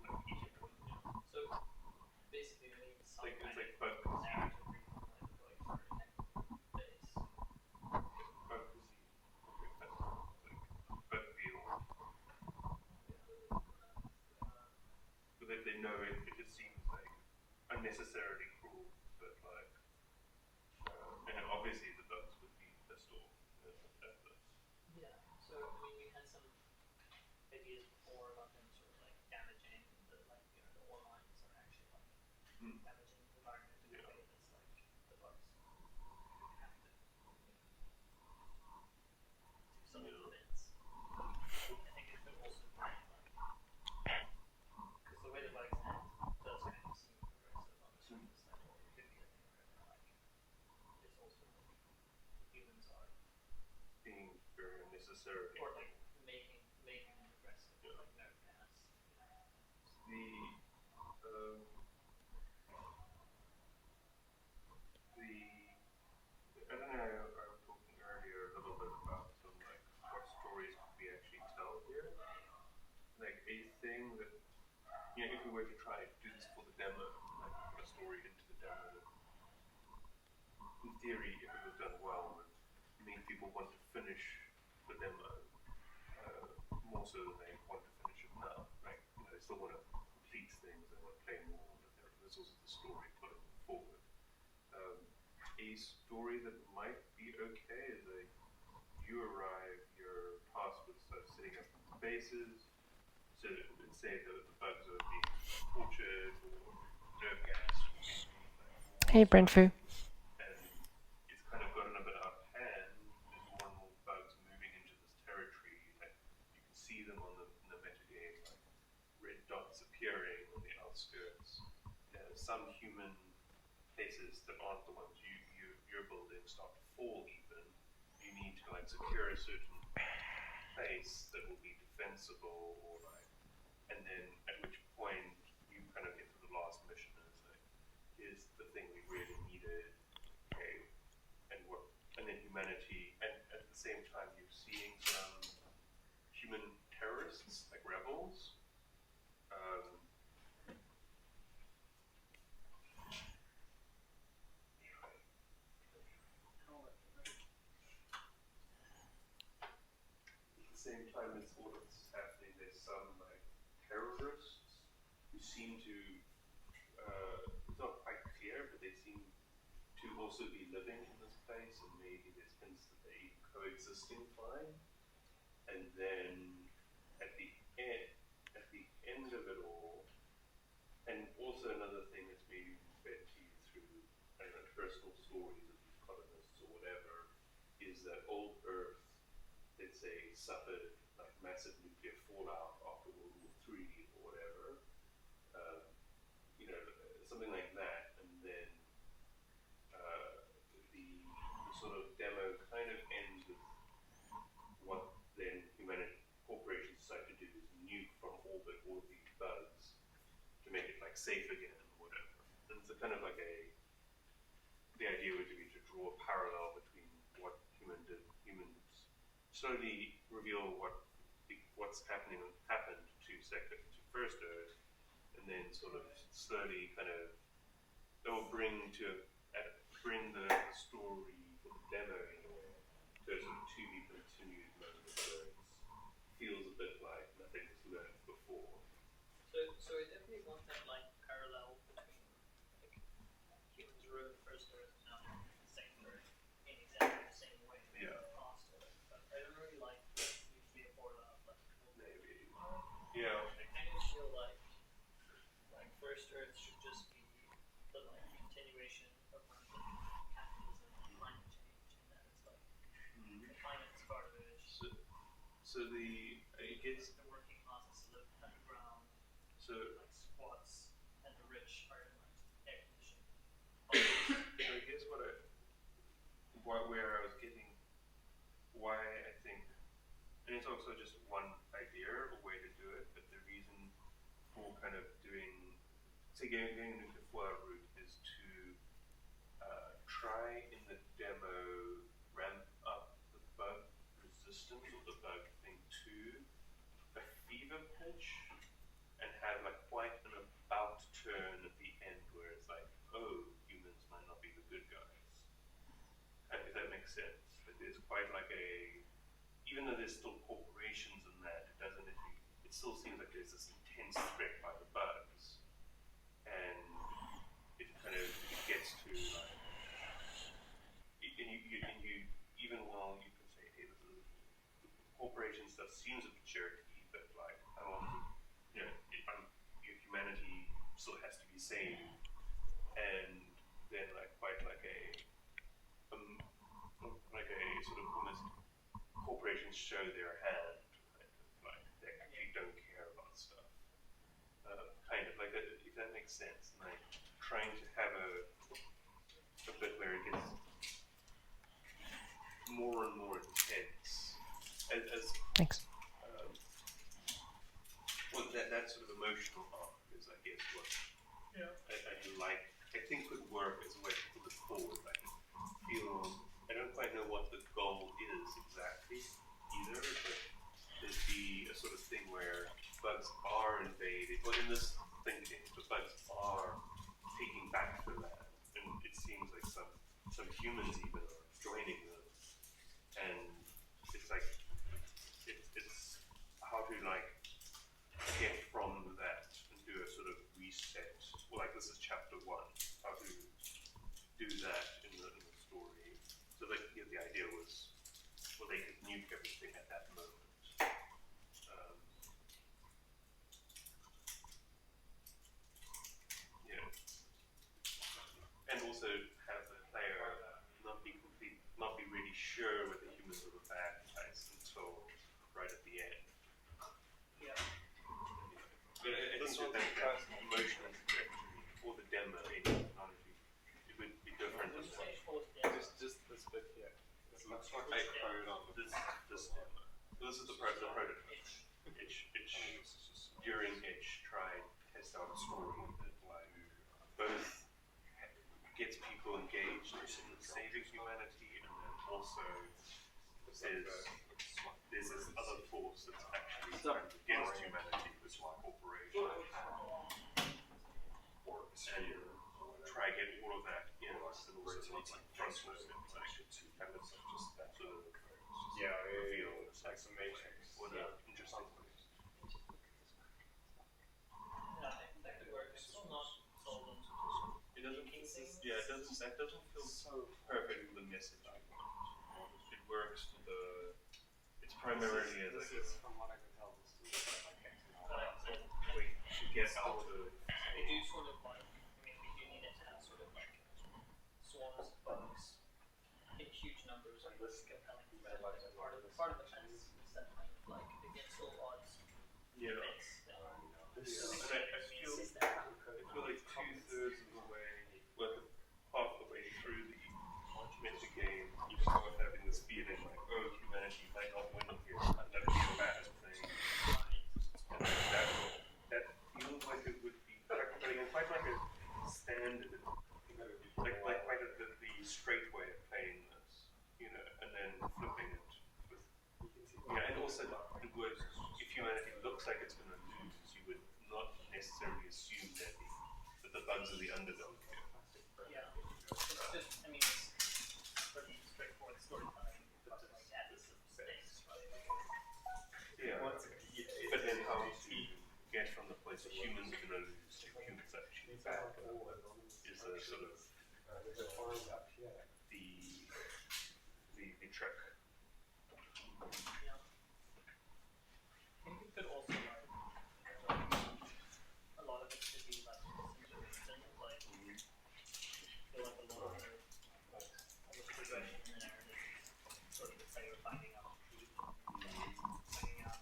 [SPEAKER 2] like eating them. It's like bug disease. Bug disease. Like that. Like bug feel. But they know it just seems like unnecessarily cruel, but like, and obviously the bugs would be pissed off at this. Mm. Yeah. Yeah. Mm. Being very unnecessarily cruel. Yeah. Um, the I don't know. I was talking earlier a little bit about some like what stories could we actually tell here. Like a thing that if we were to try to do this for the demo, like put a story into the demo that, in theory, if it was done well, would make people want to finish the demo more so than they want to finish it now. Like they still want to complete things, they want to play more, but there's also the story putting them forward. Um, a story that might be okay is like you arrive, your tasked with setting up bases. So let's say the bugs are being tortured or nerve gas or maybe like
[SPEAKER 1] Hey,
[SPEAKER 2] wars,
[SPEAKER 1] Brentford.
[SPEAKER 2] and it's kind of gotten a bit out of hand. There's more and more bugs moving into this territory. Like you can see them on in the metagame, like red dots appearing on the outskirts. Some human places that aren't the ones you're building start to fall even. You need to like secure a certain place that will be defensible or like, and then at which point you kind of get to the last mission and it's like here's the thing we really needed, okay, and then humanity, and at the same time you're seeing some human terrorists like rebels. um, at the same time as all of this is happening, there's some like terrorists who seem to it's not quite clear, but they seem to also be living in this place, and maybe there's hints that they coexisting fine. And then at the end, at the end of it all, and also another thing that's maybe been fed to you through I don't know, personal stories of is that old Earth, let's say, suffered like massive nuclear fallout after World War III or whatever, um, something like that, and then the sort of demo kind of ends with what then humanity corporations decide to do is nuke from orbit all of these bugs to make it like safe again or whatever. And it's a kind of like the idea would be to draw a parallel between what humans slowly reveal what's happened to first Earth, and then sort of slowly kind of they'll bring the story for the demo anyway to a sort of to be continued moment where it feels a bit like nothing was learned before.
[SPEAKER 3] So I definitely want that like parallel between like humans ruined first Earth and now second Earth in exactly the same way.
[SPEAKER 2] Yeah.
[SPEAKER 3] Past Earth, but I don't really like the nuclear fallout. Like
[SPEAKER 2] maybe. Yeah.
[SPEAKER 3] I kind of feel like first Earth should just be the like continuation of rampant capitalism and climate change, and that it's like the climate is part of it.
[SPEAKER 2] So it gets
[SPEAKER 3] the working classes live underground.
[SPEAKER 2] So
[SPEAKER 3] like squats, and the rich are in like air conditioning.
[SPEAKER 2] So I guess where I was getting, why I think, and it's also just one idea or way to do it, but the reason for kind of doing, say, going the nuclear fallout route is to try in the demo ramp up the bug resistance or the bug thing to a fever pitch and have like quite an about turn at the end where it's like, oh, humans might not be the good guys. And if that makes sense. But there's quite like even though there's still corporations in that, it still seems like there's this intense threat by the bugs. And it kind of gets to like, and you even while you can say, hey, the corporation stuff seems a bit jerky, but like, I want to, humanity still has to be saved. And then like quite like a sort of almost corporations show their hand, like they actually don't care about stuff. Kind of like that, if that makes sense. Like trying to have a bit where it gets more and more intense.
[SPEAKER 1] Thanks.
[SPEAKER 2] Well, that sort of emotional arc is, I guess, what I think could work as a way to pull it forward. I don't quite know what the goal is exactly either, but there'd be a sort of thing where bugs are invaded, well, in this thinking, the bugs are taking back the land, and it seems like some humans even are joining them, and it's like, it's how to like get from that and do a sort of reset. Well, like this is chapter 1, how to do that in the story. So the idea was, well, they could nuke everything at that moment. And also have the player not be really sure whether humans are the bad guys until right at the end.
[SPEAKER 3] Yeah.
[SPEAKER 2] But I think that emotional trajectory for the demo in technology, it would be different.
[SPEAKER 4] Just this bit here. It looks like
[SPEAKER 2] this demo. This is the prototype. During Itch, try and test out a story that like both gets people engaged in saving humanity, and then also says there's this other force that's actually against humanity, which is corporation. And try and get all of that in, and also not like front load it, like have it just that sort of reveal. It's like some matrix. What an interesting place.
[SPEAKER 3] That could work. It's still not sold on
[SPEAKER 2] It doesn't. That doesn't feel so perfect for the message I want. It works for the. It's primarily as like.
[SPEAKER 4] This is from what I can tell. This is like
[SPEAKER 2] way to get out of.
[SPEAKER 3] They do sort of like, I mean, we do need it to have sort of like swarms of bugs. think huge numbers are less compelling threat. Part of the fence is that kind of like against all odds
[SPEAKER 2] Yeah.
[SPEAKER 3] fence thing.
[SPEAKER 2] Yeah.
[SPEAKER 3] So
[SPEAKER 2] And I
[SPEAKER 3] it
[SPEAKER 2] feel
[SPEAKER 3] means that
[SPEAKER 2] like 2/3 of the way, well, half the way through the meta game, you start having this feeling like, oh, humanity might not win here. That would be a bad thing. And that feels like it would be quite like a standard, like quite the straight way of playing this, and then flipping it with, and also the word, if humanity looks like it's going to lose, you would not necessarily assume that the bugs are the underdog here.
[SPEAKER 3] yeah, it's just I mean it's pretty straightforward storytelling, but like adds some stakes, right?
[SPEAKER 2] Yeah. But then how to get from the place that humans are going to lose to humans actually bad is a sort of the trick.
[SPEAKER 3] Yeah. I think it could also like a lot of it could be like misinformation, like I feel like a lot of the progression in the narrative is sort of it's like you're finding out the truth, finding out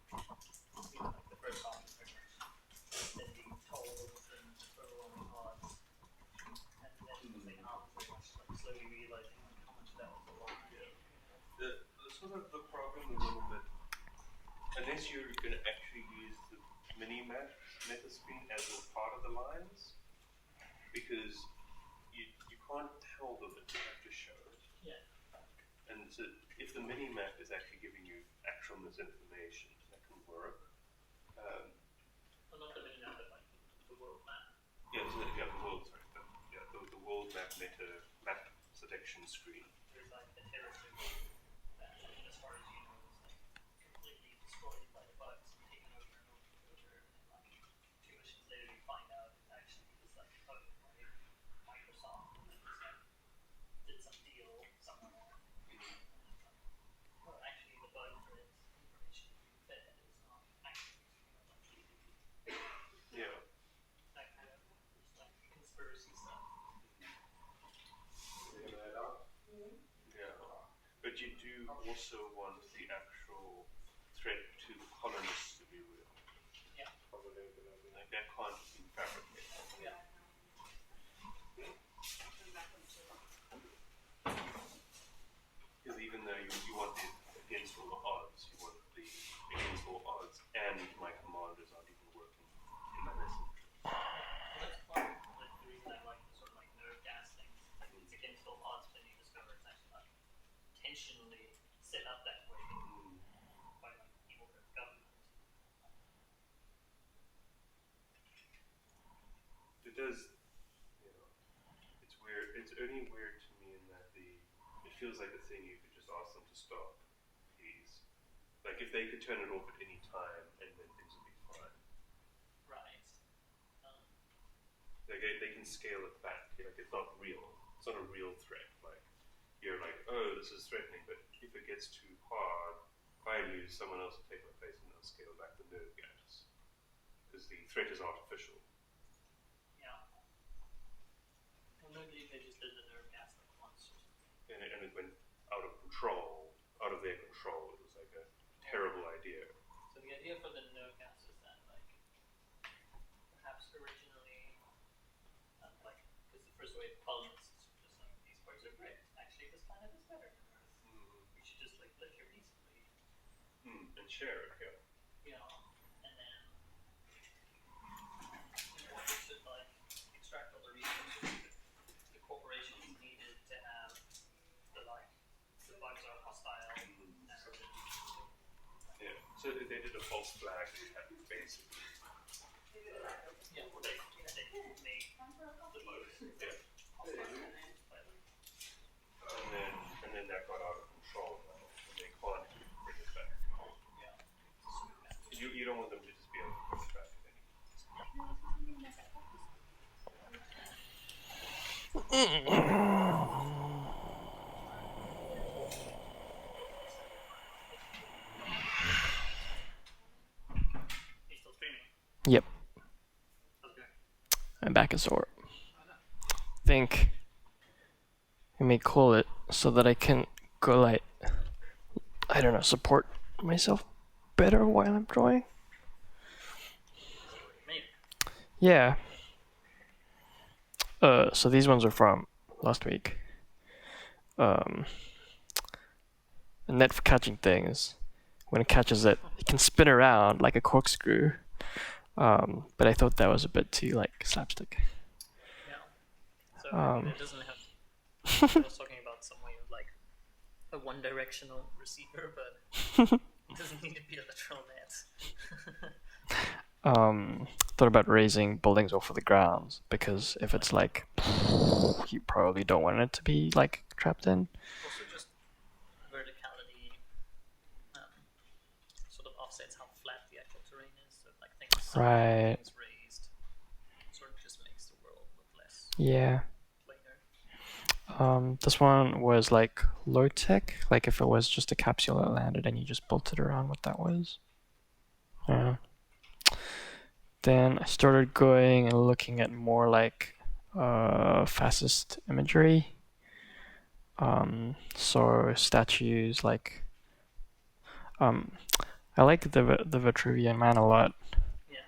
[SPEAKER 3] like the first half is very much then being told and overwhelming odds, and then the second half is very much like slowly realizing like how much that was a lie.
[SPEAKER 2] The sort of the problem a little bit, unless you're going to actually use the mini-map meta screen as a part of the lines, because you can't tell them, you have to show it.
[SPEAKER 3] Yeah.
[SPEAKER 2] And so if the mini-map is actually giving you actual misinformation, that can work.
[SPEAKER 3] Well, not the mini map, but like the world map.
[SPEAKER 2] Yeah, the world, sorry. The world map map selection screen.
[SPEAKER 3] There's like the territory that, as far as you know, is like completely destroyed by the bugs and taken over and over and over. And like 2 missions later, you find out it actually was like owned by Microsoft and just like did some deal somewhere. And it's like, well, actually, the bug for its information being fed is not actually
[SPEAKER 2] Yeah.
[SPEAKER 3] that kind of like conspiracy stuff.
[SPEAKER 2] Yeah. But you do also want the actual threat to the colonists to be real.
[SPEAKER 3] Yeah.
[SPEAKER 2] Like that can't be fabricated.
[SPEAKER 3] Yeah.
[SPEAKER 2] Because even though you want the against all the odds, you want the against all odds, and my commanders aren't even working in my best interest.
[SPEAKER 3] Well, that's part of like the reason I like the sort of like nerve gas things. It's like it's against all odds, but then you discover it's actually like intentionally set up that way by like evil government.
[SPEAKER 2] It does, it's weird. It's only weird to me in that it feels like a thing you could just ask them to stop, please. Like if they could turn it off at any time, and then things would be fine.
[SPEAKER 3] Right.
[SPEAKER 2] Like they can scale it back. Like it's not real. It's not a real threat. Like you're like, oh, this is threatening, but if it gets too hard, if I lose, someone else will take my place, and they'll scale back the nerve gas because the threat is artificial.
[SPEAKER 3] Yeah. Well, maybe they just did the nerve gas like once or something.
[SPEAKER 2] And it went out of control, out of their control. It was like a terrible idea.
[SPEAKER 3] So the idea for the nerve gas is that like perhaps originally like because the first wave of colonists just like these bugs are great. Actually, this planet is better than Earth. We should just like live here peacefully.
[SPEAKER 2] And share it, yeah.
[SPEAKER 3] You know, and then in order to like extract all the resources, the corporations needed to have the like the bugs are hostile narrative.
[SPEAKER 2] Yeah. So they did a false flag, basically.
[SPEAKER 3] Yeah, they made the bugs.
[SPEAKER 2] Yeah. And then that got out of control, and they can't bring it back.
[SPEAKER 3] Yeah.
[SPEAKER 2] You don't want them to just be able to bring it back at any
[SPEAKER 3] He's still streaming.
[SPEAKER 1] Yep,
[SPEAKER 3] How's it going?
[SPEAKER 1] I'm back and sore. Think we may call it so that I can go like, I don't know, support myself better while I'm drawing.
[SPEAKER 3] Is that what you made?
[SPEAKER 1] Yeah. So these ones are from last week. A net for catching things. When it catches it, it can spin around like a corkscrew. But I thought that was a bit too like slapstick.
[SPEAKER 3] Yeah. So I mean, it doesn't have to. I was talking about some way of like a one-directional receiver, but it doesn't need to be a literal net.
[SPEAKER 1] Thought about raising buildings off of the ground because if it's like, you probably don't want it to be like trapped in.
[SPEAKER 3] Also, just verticality sort of offsets how flat the actual terrain is. So like things
[SPEAKER 1] Right.
[SPEAKER 3] things raised sort of just makes the world look less
[SPEAKER 1] Yeah.
[SPEAKER 3] planar.
[SPEAKER 1] This one was like low tech, like if it was just a capsule that landed and you just built it around what that was. Yeah. Then I started going and looking at more like fascist imagery. So statues like I like the Vitruvian Man a lot.
[SPEAKER 3] Yeah.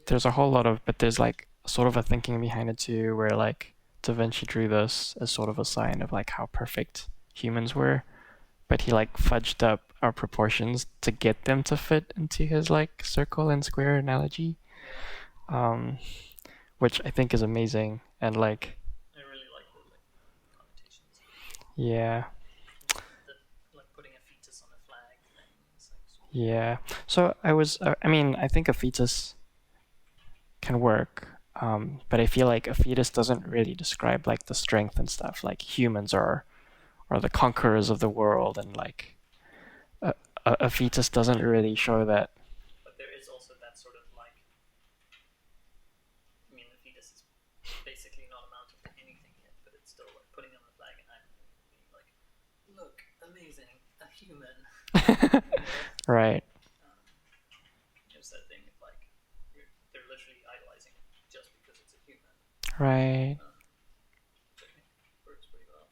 [SPEAKER 1] There's a whole lot of, but there's like sort of a thinking behind it too, where like Da Vinci drew this as sort of a sign of like how perfect humans were, but he like fudged up our proportions to get them to fit into his like circle and square analogy,
[SPEAKER 3] Yeah.
[SPEAKER 1] which I think is amazing and like
[SPEAKER 3] I really like the like connotations.
[SPEAKER 1] yeah.
[SPEAKER 3] Like putting a fetus on a flag thing. It's like sort of
[SPEAKER 1] Yeah. So I mean, I think a fetus can work, but I feel like a fetus doesn't really describe like the strength and stuff. Like humans are the conquerors of the world, and like a fetus doesn't really show that.
[SPEAKER 3] But there is also that sort of like, I mean, the fetus is basically not amounted to anything yet, but it's still like putting on the flag and being like, look, amazing, a human.
[SPEAKER 1] Right.
[SPEAKER 3] There's that thing of like, they're literally idolizing it just because it's a human.
[SPEAKER 1] Right.
[SPEAKER 3] Which I think works pretty well.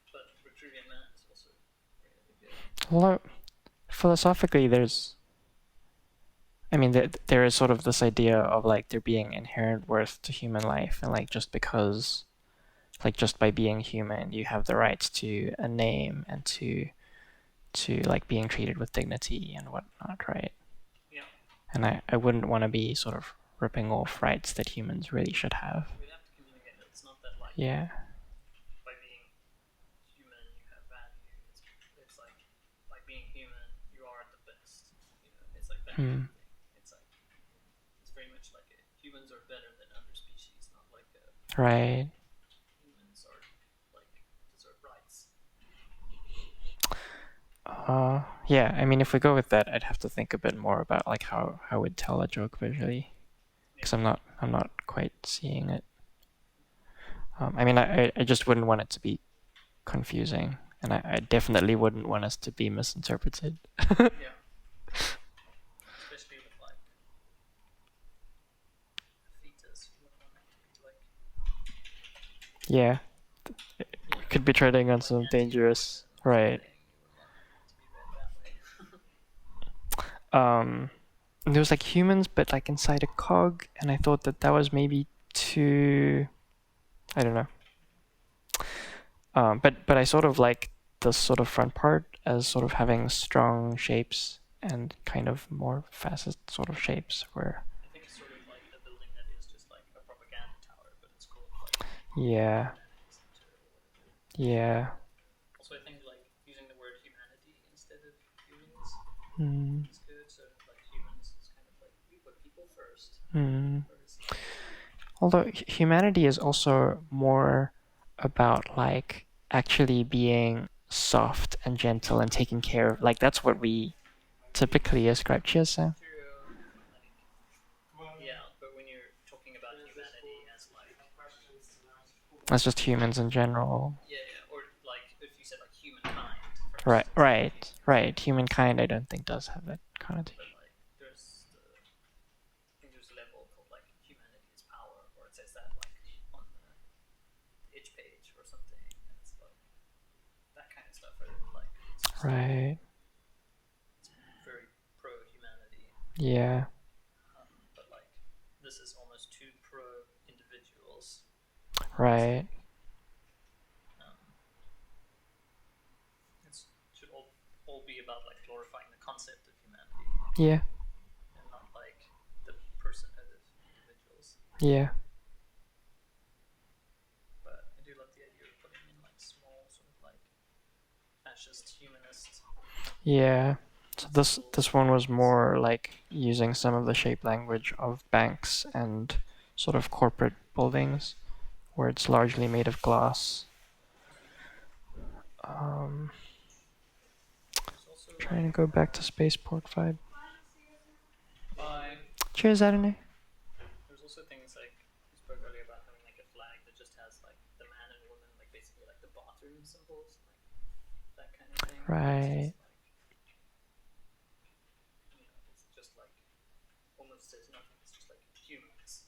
[SPEAKER 3] But Vitruvian Man is also really good.
[SPEAKER 1] Well, philosophically, I mean, there is sort of this idea of like there being inherent worth to human life, and like just because, like just by being human, you have the rights to a name and to like being treated with dignity and whatnot, right?
[SPEAKER 3] Yeah.
[SPEAKER 1] And I wouldn't want to be sort of ripping off rights that humans really should have.
[SPEAKER 3] We have to communicate that it's not that like
[SPEAKER 1] Yeah.
[SPEAKER 3] by being human you have value. It's like by being human you are the best. You know, it's like that kind of thing. It's like it's very much like humans are better than other species, not like
[SPEAKER 1] Right.
[SPEAKER 3] humans are like deserve rights.
[SPEAKER 1] Yeah, I mean, if we go with that, I'd have to think a bit more about like how I would tell a joke visually, because I'm not quite seeing it. I mean, I just wouldn't want it to be confusing, and I definitely wouldn't want us to be misinterpreted.
[SPEAKER 3] Yeah. Especially with like a fetus, you wouldn't want it to be like
[SPEAKER 1] Yeah, we could be treading on some dangerous, right? There was like humans, but like inside a cog, and I thought that was maybe too, I don't know. But I sort of like the sort of front part as sort of having strong shapes and kind of more facet sort of shapes where.
[SPEAKER 3] I think it's sort of like a building that is just like a propaganda tower, but it's called like
[SPEAKER 1] Yeah. Yeah.
[SPEAKER 3] Also, I think like using the word humanity instead of humans is good. So like humans is kind of like we put people first.
[SPEAKER 1] Although humanity is also more about like actually being soft and gentle and taking care of, like that's what we typically ascribe to yourself.
[SPEAKER 3] Yeah, but when you're talking about humanity as like
[SPEAKER 1] That's just humans in general.
[SPEAKER 3] yeah, or like if you said like humankind.
[SPEAKER 1] Right. Humankind, I don't think does have that connotation.
[SPEAKER 3] But like I think there's a level called like humanity is power, or it says that like on the itch page or something. And it's like
[SPEAKER 1] Right.
[SPEAKER 3] It's very pro humanity,
[SPEAKER 1] Yeah.
[SPEAKER 3] but like this is almost too pro individuals.
[SPEAKER 1] Right.
[SPEAKER 3] Um, it should all be about like glorifying the concept of humanity
[SPEAKER 1] Yeah.
[SPEAKER 3] and not like the personhood of individuals.
[SPEAKER 1] Yeah.
[SPEAKER 3] But I do love the idea of putting in like small sort of like fascist humanist.
[SPEAKER 1] Yeah. So this one was more like using some of the shape language of banks and sort of corporate buildings, where it's largely made of glass. Um,
[SPEAKER 3] There's also
[SPEAKER 1] Trying to
[SPEAKER 3] like
[SPEAKER 1] go back to Spaceport 5.
[SPEAKER 3] bye.
[SPEAKER 1] Cheers, Adonai.
[SPEAKER 3] There's also things like we spoke earlier about having like a flag that just has like the man and woman, like basically like the bathroom symbols, like that kind of thing.
[SPEAKER 1] Right.
[SPEAKER 3] It's just like almost says nothing. It's just like humans.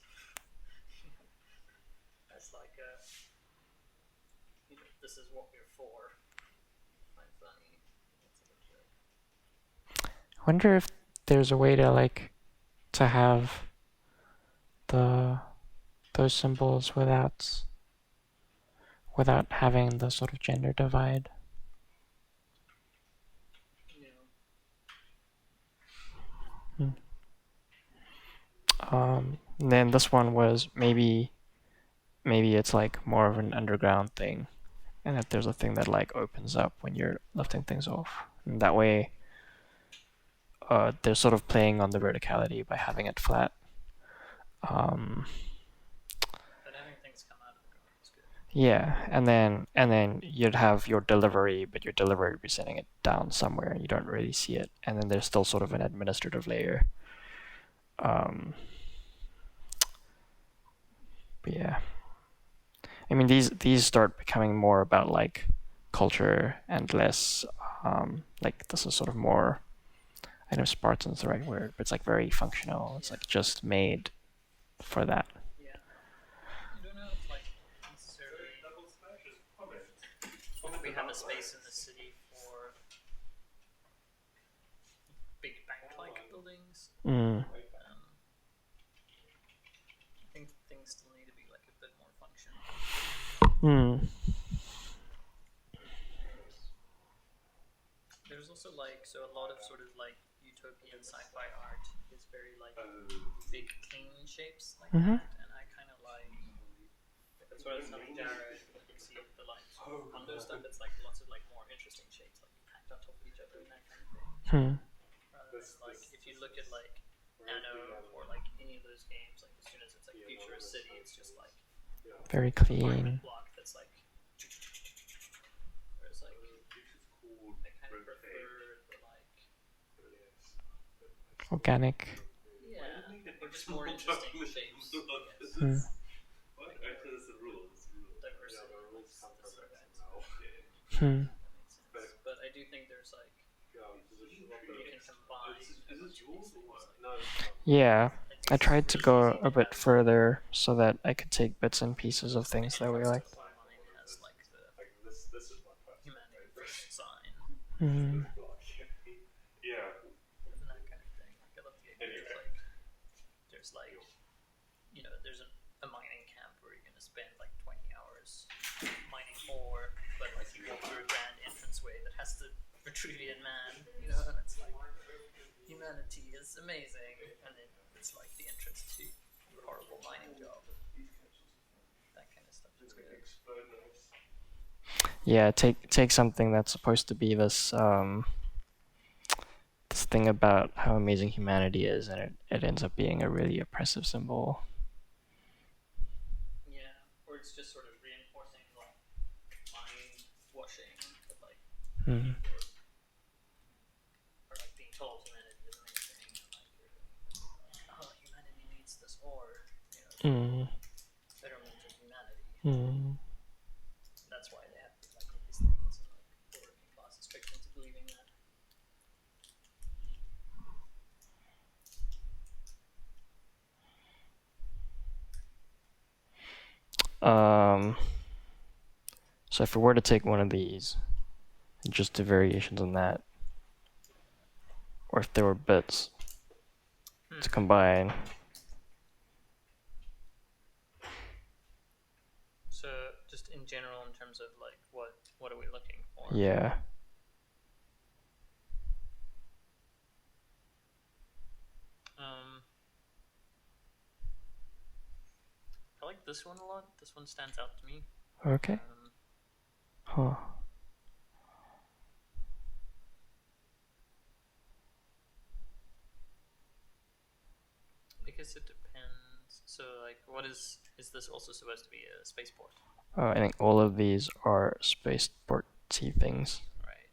[SPEAKER 3] That's like this is what we're for. Quite funny. That's a joke.
[SPEAKER 1] I wonder if there's a way to like to have the those symbols without having the sort of gender divide.
[SPEAKER 3] Yeah.
[SPEAKER 1] And then this one was maybe it's like more of an underground thing, and that there's a thing that like opens up when you're lifting things off, and that way they're sort of playing on the verticality by having it flat.
[SPEAKER 3] But having things come out of the ground is good.
[SPEAKER 1] Yeah, and then you'd have your delivery, but your delivery would be sending it down somewhere, and you don't really see it. And then there's still sort of an administrative layer. But yeah, I mean these start becoming more about like culture and less like this is sort of more. I know Spartan's the right word, but it's like very functional. It's like just made for that.
[SPEAKER 3] Yeah. I don't know if like necessarily we have a space in the city for big bank-like buildings.
[SPEAKER 1] Mm.
[SPEAKER 3] I think things still need to be like a bit more functional.
[SPEAKER 1] Mm.
[SPEAKER 3] There's also like so a lot of sort of like utopian sci-fi art is very like big clean shapes like that, and I kind of like that's what I was telling Jared. You see the like condo stuff. It's like lots of like more interesting shapes, like packed on top of each other and that kind of thing. Rather than like if you look at like Anno or like any of those games, like as soon as it's like futurist city, it's just like
[SPEAKER 1] Very
[SPEAKER 3] apartment
[SPEAKER 1] clean.
[SPEAKER 3] block that's like. Whereas like I kind of prefer the like
[SPEAKER 1] Organic.
[SPEAKER 3] yeah, or just more interesting shapes.
[SPEAKER 1] Mm.
[SPEAKER 2] Actually, that's the rule.
[SPEAKER 3] Diversity.
[SPEAKER 1] Hmm.
[SPEAKER 3] That makes sense. But I do think there's like you can combine a bunch of these things. Like,
[SPEAKER 1] Yeah, I tried to go a bit further so that I could take bits and pieces of things that we liked.
[SPEAKER 3] mine has like the humanity first sign
[SPEAKER 1] Mm.
[SPEAKER 2] Yeah.
[SPEAKER 3] and that kind of thing. Like I love the idea of like there's like there's a mining camp where you're gonna spend like 20 hours mining ore, but like you go through a grand entranceway that has the Vitruvian man, and it's like humanity is amazing, and then it's like the entrance to your horrible mining job. That kind of stuff is good.
[SPEAKER 1] Yeah, take something that's supposed to be this this thing about how amazing humanity is, and it ends up being a really oppressive symbol.
[SPEAKER 3] Yeah, or it's just sort of reinforcing like mind washing, but like
[SPEAKER 1] Mm.
[SPEAKER 3] or like being told humanity is amazing, and like you're like, humanity needs this ore, betterment of humanity. That's why they have like all these things, and like the working class is tricked into believing that.
[SPEAKER 1] So if we were to take one of these and just the variations on that, or if there were bits to combine.
[SPEAKER 3] So just in general, in terms of like what are we looking for?
[SPEAKER 1] Yeah.
[SPEAKER 3] I like this one a lot. This one stands out to me.
[SPEAKER 1] Okay. Huh.
[SPEAKER 3] I guess it depends. So like, what is this also supposed to be a spaceport?
[SPEAKER 1] I think all of these are spaceporty things.
[SPEAKER 3] Right.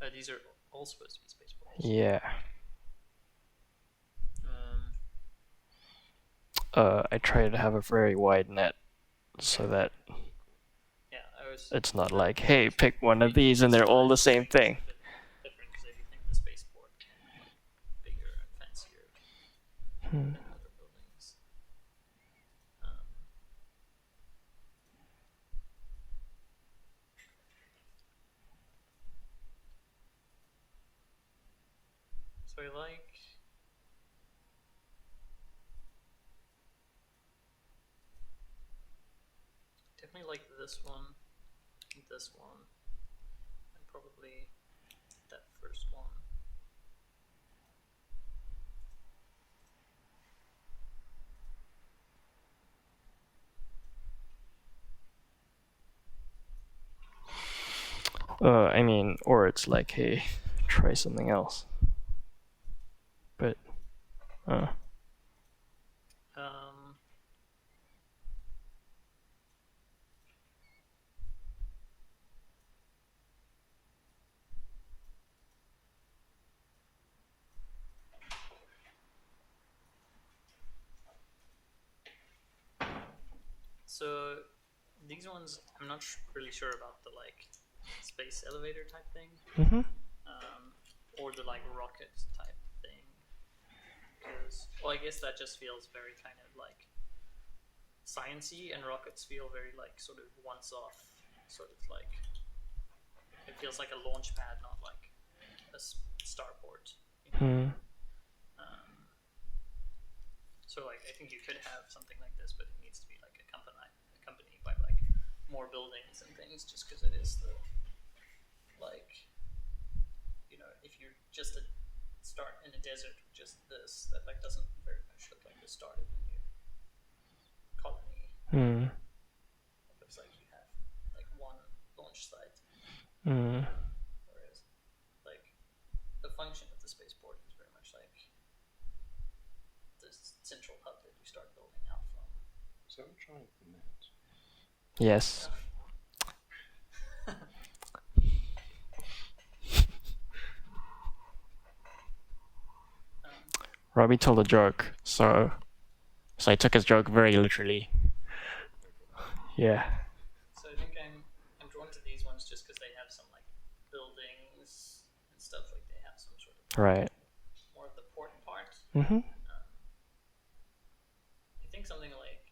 [SPEAKER 3] Okay. These are all supposed to be spaceports.
[SPEAKER 1] Yeah. I try to have a very wide net so that it's not like, hey, pick one of these and they're all the same thing.
[SPEAKER 3] Different because I do think the spaceport can be like bigger and fancier than other buildings. So I definitely like this one, and probably that first one.
[SPEAKER 1] I mean, or it's like, hey, try something else. But,
[SPEAKER 3] So these ones, I'm not really sure about the like space elevator type thing, or the like rocket type thing, because I guess that just feels very kind of like sciencey, and rockets feel very like sort of once off, sort of like it feels like a launch pad, not like a starport. You know? So like I think you could have something like this, but it needs to be like accompanied by like more buildings and things, just because it is the like, you know, if you're just a start in a desert with just this, that like doesn't very much look like the start of a new colony. It looks like you have like one launch site. Whereas like the function of the spaceport is very much like this central hub that you start building out from.
[SPEAKER 4] So I'm trying the net.
[SPEAKER 1] yes. Robbie told a joke, so I took his joke very literally. Yeah.
[SPEAKER 3] So I think I'm drawn to these ones just because they have some like buildings and stuff, like they have some sort of
[SPEAKER 1] Right.
[SPEAKER 3] more of the port part.
[SPEAKER 1] I
[SPEAKER 3] think something like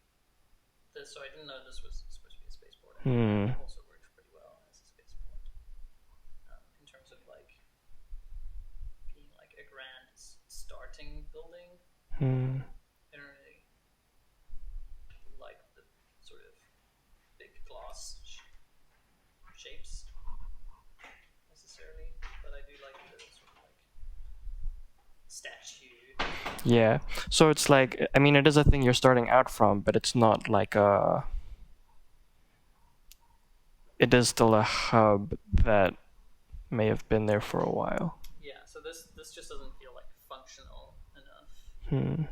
[SPEAKER 3] this. So I didn't know this was supposed to be a spaceport. It also works pretty well as a spaceport in terms of like being like a grand starting building. I don't really like the sort of big glass shapes necessarily, but I do like the sort of like statue.
[SPEAKER 1] Yeah. So it's like, I mean, it is a thing you're starting out from, but it's not like a. It is still a hub that may have been there for a while.
[SPEAKER 3] Yeah. So this just doesn't feel like functional enough.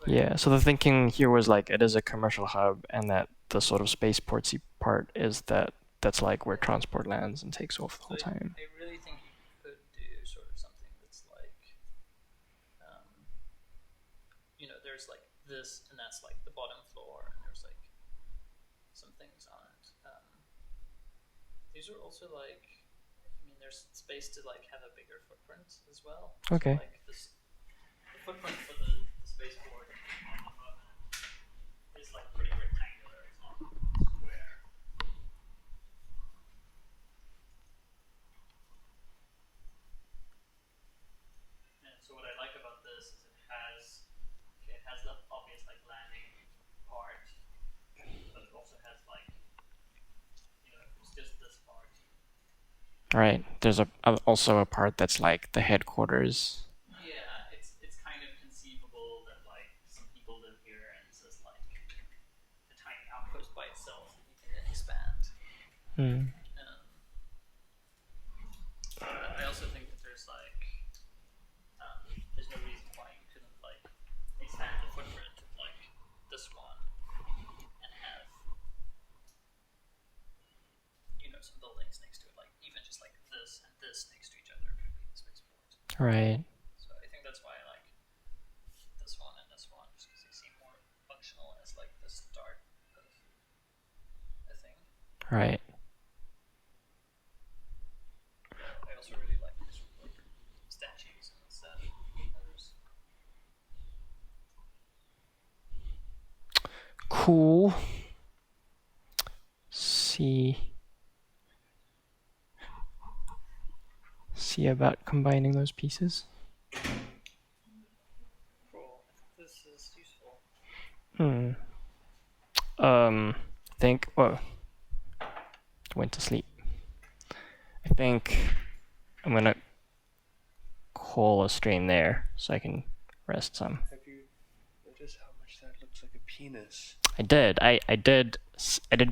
[SPEAKER 1] Yeah, so the thinking here was like it is a commercial hub, and that the sort of spaceportsy part is that's like where transport lands and takes off the whole time.
[SPEAKER 3] I really think you could do sort of something that's like, you know, there's like this, and that's like the bottom floor, and there's like some things on it. These are also like, I mean, there's space to like have a bigger footprint as well.
[SPEAKER 1] Okay.
[SPEAKER 3] So like the footprint for the spaceport is like pretty rectangular. It's not
[SPEAKER 1] Right. There's also a part that's like the headquarters.
[SPEAKER 3] Yeah, it's kind of conceivable that like some people live here and this is like a tiny outpost by itself that you can then expand.
[SPEAKER 1] Hmm.
[SPEAKER 3] But I also think that there's like there's no reason why you couldn't like expand the footprint of like this one and have some buildings next to it, like even just like this and this next to each other could be the spaceport.
[SPEAKER 1] Right.
[SPEAKER 3] So I think that's why I like this one and this one, just because they seem more functional as like the start of a thing.
[SPEAKER 1] Right.
[SPEAKER 3] I also really like the sort of like statues and instead others.
[SPEAKER 1] Cool. See about combining those pieces.
[SPEAKER 3] Cool. I think this is useful.
[SPEAKER 1] Think. Whoa. Went to sleep. I think I'm gonna call a stream there so I can rest some.
[SPEAKER 4] Have you noticed how much that looks like a penis?
[SPEAKER 1] I did. I did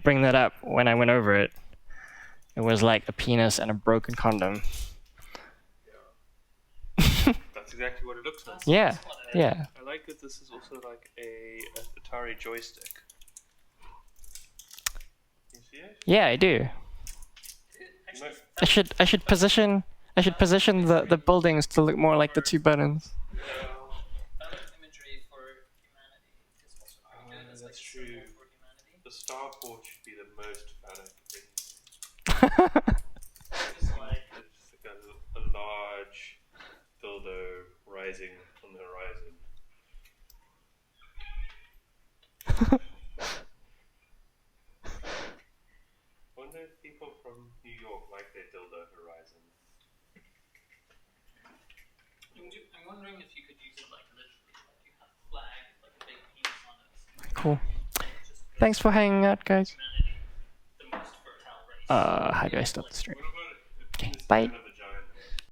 [SPEAKER 1] bring that up when I went over it. It was like a penis and a broken condom.
[SPEAKER 4] That's exactly what it looks like.
[SPEAKER 1] Yeah. Yeah.
[SPEAKER 4] I like that this is also like a Atari joystick. You see it?
[SPEAKER 1] Yeah, I do.
[SPEAKER 3] Actually,
[SPEAKER 1] I should position the buildings to look more like the two buttons.
[SPEAKER 3] that imagery for humanity is also pretty good. It's like a
[SPEAKER 4] That's
[SPEAKER 3] symbol
[SPEAKER 4] true.
[SPEAKER 3] for humanity.
[SPEAKER 4] The starport should be the most phallic thing.
[SPEAKER 3] It's like
[SPEAKER 4] It's like a large dildo rising on the horizon. I wonder if people from New York like their dildo horizon.
[SPEAKER 3] I'm wondering if you could use it like literally, like you have a flag, like a big penis on it.
[SPEAKER 1] Cool.
[SPEAKER 3] And it's just
[SPEAKER 1] Thanks for hanging out, guys.
[SPEAKER 3] humanity, the most fertile race.
[SPEAKER 1] How do I stop the stream?
[SPEAKER 4] What about if
[SPEAKER 1] Okay,
[SPEAKER 4] it's
[SPEAKER 1] bye.
[SPEAKER 4] kind of a